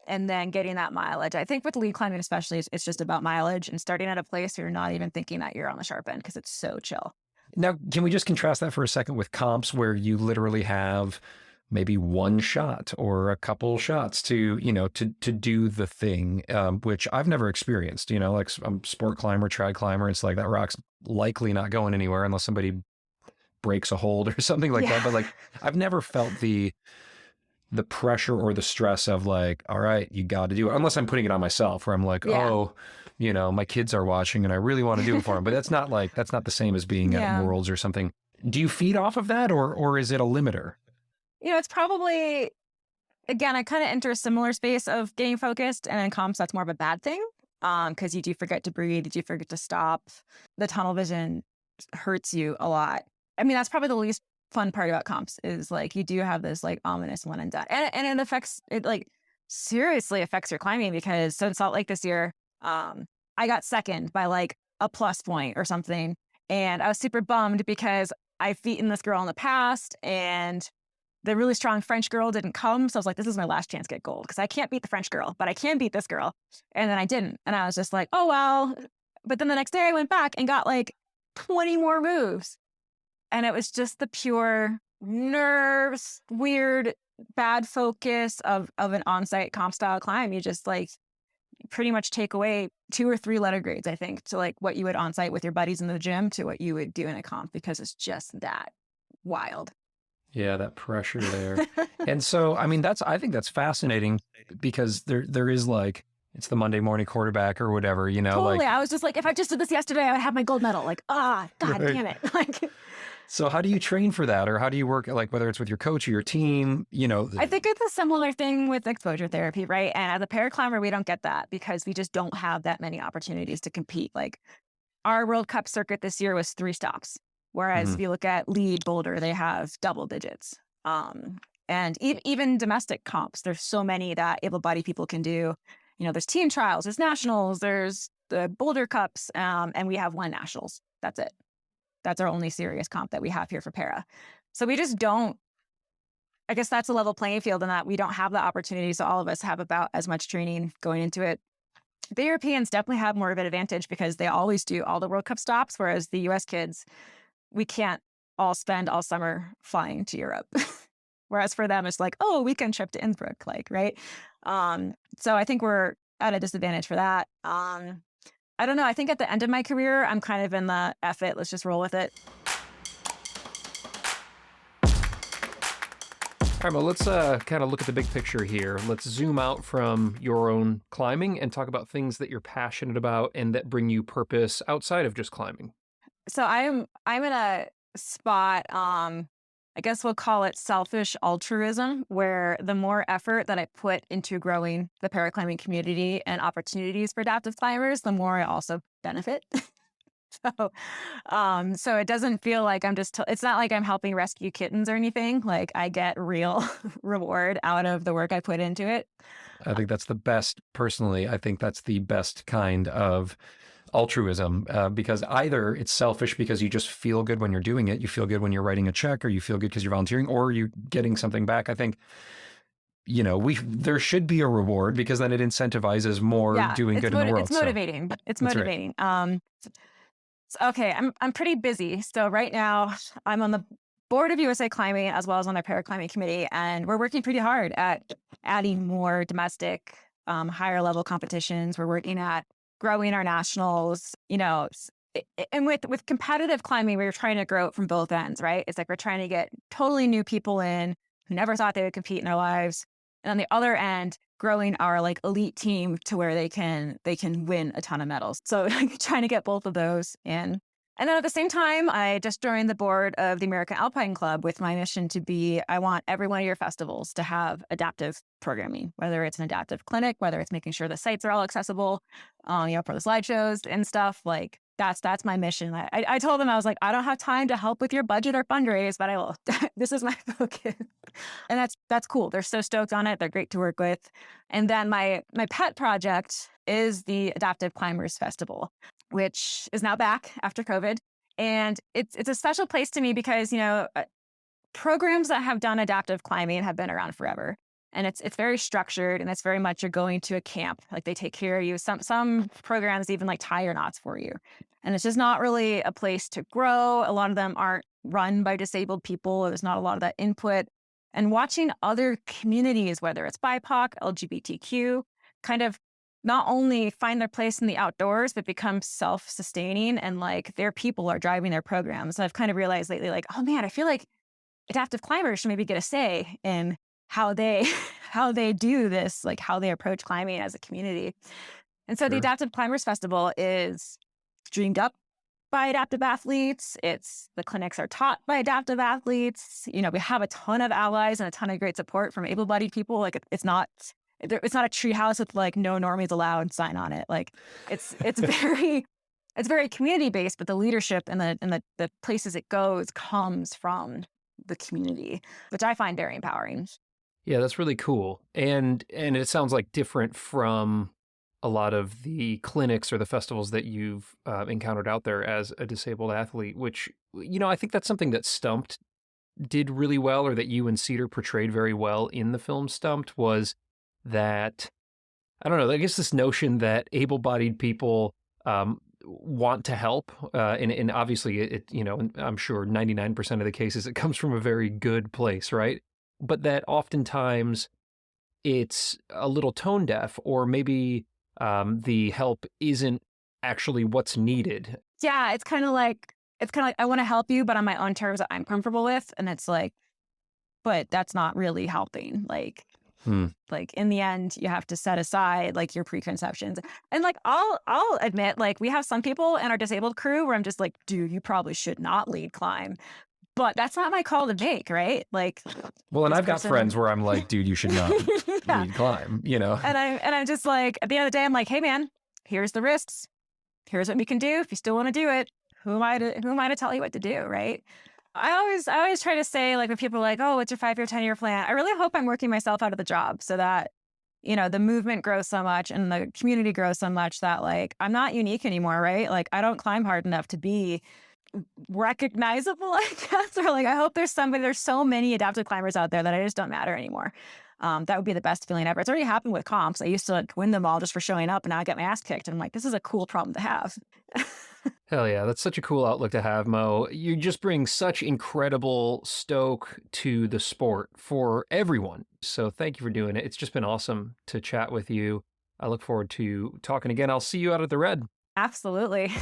Speaker 1: And then getting that mileage. I think with lead climbing especially, it's just about mileage and starting at a place where you're not even thinking that you're on the sharp end because it's so chill.
Speaker 3: Now, can we just contrast that for a second with comps where you literally have maybe one shot or a couple shots to do the thing, which I've never experienced, like I'm a sport climber, trad climber. It's like that rock's likely not going anywhere unless somebody breaks a hold or something like that. But like, I've never felt the pressure or the stress of like, all right, you got to do it. Unless I'm putting it on myself where I'm like, oh, my kids are watching and I really want to do it for them. But that's not the same as being at Worlds or something. Do you feed off of that or is it a limiter?
Speaker 1: It's probably, again, I kind of enter a similar space of getting focused, and in comps, that's more of a bad thing because you do forget to breathe, you do forget to stop. The tunnel vision hurts you a lot. I mean, that's probably the least fun part about comps is like you do have this like ominous one and done, and it like seriously affects your climbing because so in Salt Lake this year, I got second by like a plus point or something, and I was super bummed because I've beaten this girl in the past and the really strong French girl didn't come. So I was like, this is my last chance to get gold because I can't beat the French girl, but I can beat this girl. And then I didn't. And I was just like, oh, well. But then the next day I went back and got like 20 more moves. And it was just the pure nerves, weird, bad focus of an on-site comp style climb. You just like pretty much take away 2 or 3 letter grades, I think, to like what you would on-site with your buddies in the gym to what you would do in a comp because it's just that wild.
Speaker 3: Yeah, that pressure there. And so, I mean, I think that's fascinating because there is like, it's the Monday morning quarterback or whatever,
Speaker 1: Totally.
Speaker 3: like.
Speaker 1: I was just like, if I just did this yesterday, I would have my gold medal. Like, God damn it. Like,
Speaker 3: so how do you train for that? Or how do you work, like whether it's with your coach or your team,
Speaker 1: I think it's a similar thing with exposure therapy, right? And as a paraclimber, we don't get that because we just don't have that many opportunities to compete. Like our World Cup circuit this year was 3 stops. Whereas if you look at lead boulder, they have double digits. And even domestic comps, there's so many that able-bodied people can do. You know, there's team trials, there's nationals, there's the Boulder Cups, and we have one nationals. That's it. That's our only serious comp that we have here for para. So we just don't, I guess that's a level playing field in that we don't have the opportunity. So all of us have about as much training going into it. The Europeans definitely have more of an advantage because they always do all the World Cup stops, whereas the US kids, we can't all spend all summer flying to Europe. Whereas for them, it's like, oh, a weekend trip to Innsbruck, like, right? So I think we're at a disadvantage for that. I don't know. I think at the end of my career, I'm kind of in the F it, let's just roll with it.
Speaker 2: All right, well, let's kind of look at the big picture here. Let's zoom out from your own climbing and talk about things that you're passionate about and that bring you purpose outside of just climbing.
Speaker 1: So I'm in a spot, I guess we'll call it selfish altruism, where the more effort that I put into growing the paraclimbing community and opportunities for adaptive climbers, the more I also benefit. So it doesn't feel like I'm just, it's not like I'm helping rescue kittens or anything. Like I get real reward out of the work I put into it.
Speaker 3: I think that's the best, personally, I think that's the best kind of altruism, because either it's selfish because you just feel good when you're doing it, you feel good when you're writing a check, or you feel good because you're volunteering, or you're getting something back. I think, you know, there should be a reward because then it incentivizes more doing good in the world.
Speaker 1: It's motivating. It's motivating. Right. Okay, I'm pretty busy. So right now I'm on the board of USA Climbing as well as on their paraclimbing committee, and we're working pretty hard at adding more domestic, higher level competitions. We're working at growing our nationals, you know, and with competitive climbing, we're trying to grow it from both ends, right? It's like we're trying to get totally new people in who never thought they would compete in their lives. And on the other end, growing our like elite team to where they can win a ton of medals. So trying to get both of those in. And then at the same time, I just joined the board of the American Alpine Club with my mission to be, I want every one of your festivals to have adaptive programming, whether it's an adaptive clinic, whether it's making sure the sites are all accessible, for the slideshows and stuff. Like that's my mission. I told them, I was like, I don't have time to help with your budget or fundraise, but I will. This is my focus. And that's cool. They're so stoked on it. They're great to work with. And then my pet project is the Adaptive Climbers Festival, which is now back after COVID. And it's a special place to me because, you know, programs that have done adaptive climbing have been around forever. And it's very structured, and it's very much you're going to a camp. Like they take care of you. Some programs even like tie your knots for you. And it's just not really a place to grow. A lot of them aren't run by disabled people. There's not a lot of that input. And watching other communities, whether it's BIPOC, LGBTQ, kind of not only find their place in the outdoors, but become self-sustaining, and like their people are driving their programs. So I've kind of realized lately, like, oh man, I feel like adaptive climbers should maybe get a say in how they do this, like how they approach climbing as a community. And so the Adaptive Climbers Festival is dreamed up by adaptive athletes. The clinics are taught by adaptive athletes. You know, we have a ton of allies and a ton of great support from able-bodied people. Like it's not a treehouse with like no normies allowed sign on it. Like it's very community based, but the leadership and the places it goes comes from the community, which I find very empowering.
Speaker 2: Yeah, that's really cool. And it sounds like different from a lot of the clinics or the festivals that you've encountered out there as a disabled athlete, which, you know, I think that's something that Stumped did really well, or that you and Cedar portrayed very well in the film Stumped, was that, I don't know, I guess this notion that able-bodied people want to help, and obviously it, you know, I'm sure 99% of the cases it comes from a very good place, right? But that oftentimes it's a little tone deaf, or maybe the help isn't actually what's needed.
Speaker 1: Yeah, it's kind of like I want to help you, but on my own terms that I'm comfortable with, and it's like, but that's not really helping. Like in the end, you have to set aside like your preconceptions. And like I'll admit, like we have some people in our disabled crew where I'm just like, dude, you probably should not lead climb. But that's not my call to make, right? Like,
Speaker 3: well, and I've got friends where I'm like, dude, you should not lead climb, you know?
Speaker 1: And I'm just like, at the end of the day, I'm like, hey man, here's the risks. Here's what we can do if you still want to do it. who am I to tell you what to do, right? I always try to say, like, when people are like, oh, what's your 5-year, 10-year plan? I really hope I'm working myself out of the job so that, the movement grows so much and the community grows so much that, like, I'm not unique anymore, right? Like, I don't climb hard enough to be recognizable, I guess. Or like, I hope there's so many adaptive climbers out there that I just don't matter anymore. That would be the best feeling ever. It's already happened with comps. I used to like win them all just for showing up, and now I get my ass kicked. And I'm like, this is a cool problem to have.
Speaker 2: Hell yeah, that's such a cool outlook to have, Mo. You just bring such incredible stoke to the sport for everyone. So thank you for doing it. It's just been awesome to chat with you. I look forward to talking again. I'll see you out at the Red.
Speaker 1: Absolutely.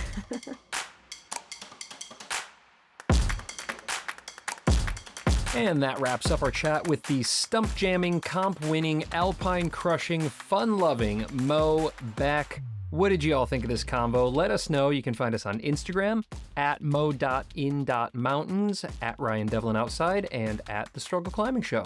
Speaker 2: And that wraps up our chat with the stump jamming, comp winning, alpine crushing, fun loving Mo Beck. What did you all think of this combo? Let us know. You can find us on Instagram at mo.in.mountains, at Ryan Devlin Outside, and at The Struggle Climbing Show.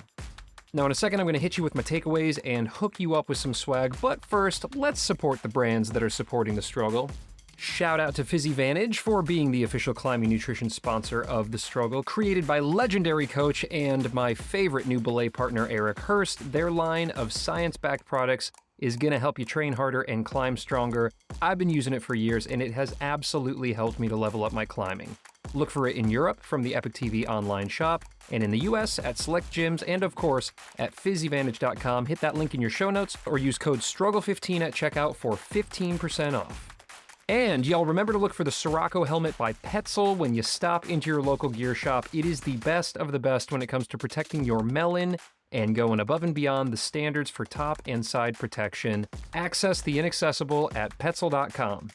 Speaker 2: Now in a second, I'm going to hit you with my takeaways and hook you up with some swag. But first, let's support the brands that are supporting the struggle. Shout out to PhysiVantage for being the official climbing nutrition sponsor of The Struggle, created by legendary coach and my favorite new belay partner, Eric Hurst. Their line of science-backed products is going to help you train harder and climb stronger. I've been using it for years, and it has absolutely helped me to level up my climbing. Look for it in Europe from the Epic TV online shop, and in the US at select gyms, and of course at physivantage.com. Hit that link in your show notes, or use code STRUGGLE15 at checkout for 15% off. And y'all remember to look for the Sirocco helmet by Petzl when you stop into your local gear shop. It is the best of the best when it comes to protecting your melon and going above and beyond the standards for top and side protection. Access the inaccessible at petzl.com.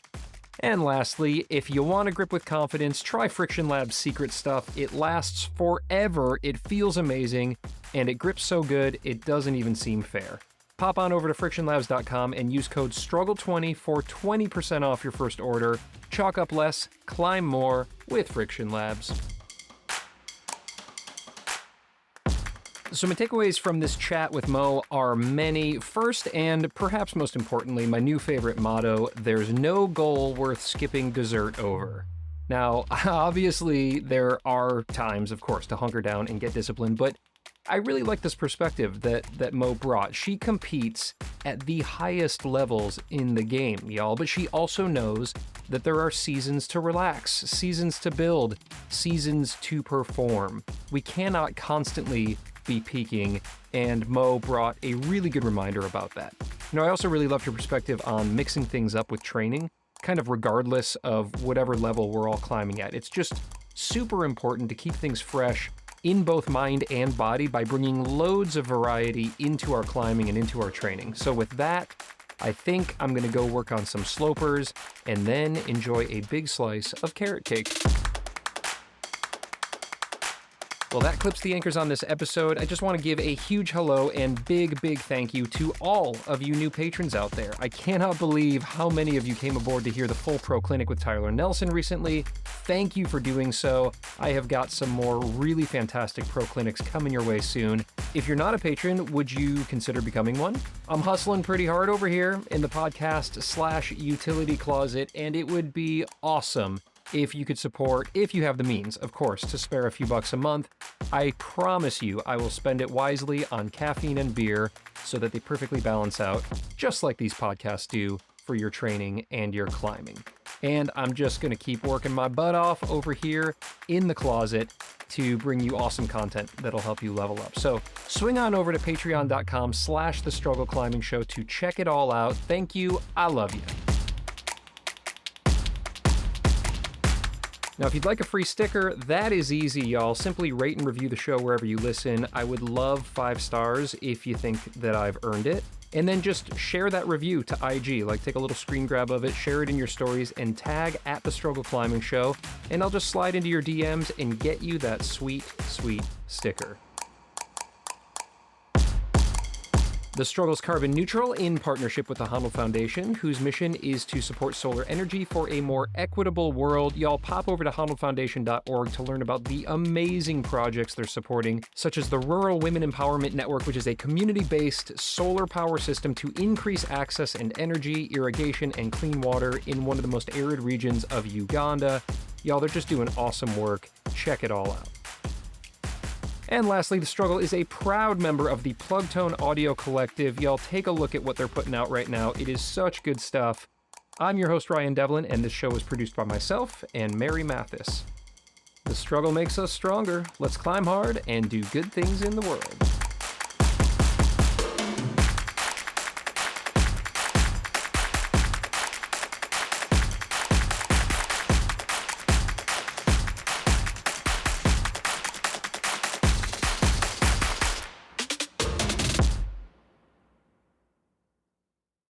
Speaker 2: And lastly, if you want to grip with confidence, try Friction Lab's secret stuff. It lasts forever, it feels amazing, and it grips so good it doesn't even seem fair. Pop on over to frictionlabs.com and use code STRUGGLE20 for 20% off your first order. Chalk up less, climb more with Friction Labs. So my takeaways from this chat with Mo are many. First, and perhaps most importantly, my new favorite motto: there's no goal worth skipping dessert over. Now, obviously, there are times, of course, to hunker down and get disciplined, but I really like this perspective that Mo brought. She competes at the highest levels in the game, y'all, but she also knows that there are seasons to relax, seasons to build, seasons to perform. We cannot constantly be peaking, and Mo brought a really good reminder about that. I also really loved her perspective on mixing things up with training, kind of regardless of whatever level we're all climbing at. It's just super important to keep things fresh in both mind and body by bringing loads of variety into our climbing and into our training. So with that, I think I'm gonna go work on some slopers and then enjoy a big slice of carrot cake. Well, that clips the anchors on this episode. I just want to give a huge hello and big thank you to all of you new patrons out there. I cannot believe how many of you came aboard to hear the full pro clinic with Tyler Nelson recently. Thank you for doing so. I have got some more really fantastic pro clinics coming your way soon. If you're not a patron, would you consider becoming one? I'm hustling pretty hard over here in the podcast/utility closet, and it would be awesome if you could support, if you have the means, of course, to spare a few bucks a month. I promise you I will spend it wisely on caffeine and beer so that they perfectly balance out, just like these podcasts do for your training and your climbing. And I'm just going to keep working my butt off over here in the closet to bring you awesome content that'll help you level up. So swing on over to patreon.com/The Struggle Climbing Show to check it all out. Thank you. I love you. Now, if you'd like a free sticker, that is easy, y'all. Simply rate and review the show wherever you listen. I would love 5 stars if you think that I've earned it. And then just share that review to IG. Like, take a little screen grab of it, share it in your stories, and tag at The Struggle Climbing Show. And I'll just slide into your DMs and get you that sweet, sweet sticker. The Struggle's carbon neutral in partnership with the Honnold Foundation, whose mission is to support solar energy for a more equitable world. Y'all pop over to honnoldfoundation.org to learn about the amazing projects they're supporting, such as the Rural Women Empowerment Network, which is a community-based solar power system to increase access and energy, irrigation, and clean water in one of the most arid regions of Uganda. Y'all, they're just doing awesome work. Check it all out. And lastly, The Struggle is a proud member of the Plugtone Audio Collective. Y'all, take a look at what they're putting out right now. It is such good stuff. I'm your host, Ryan Devlin, and this show is produced by myself and Mary Mathis. The struggle makes us stronger. Let's climb hard and do good things in the world.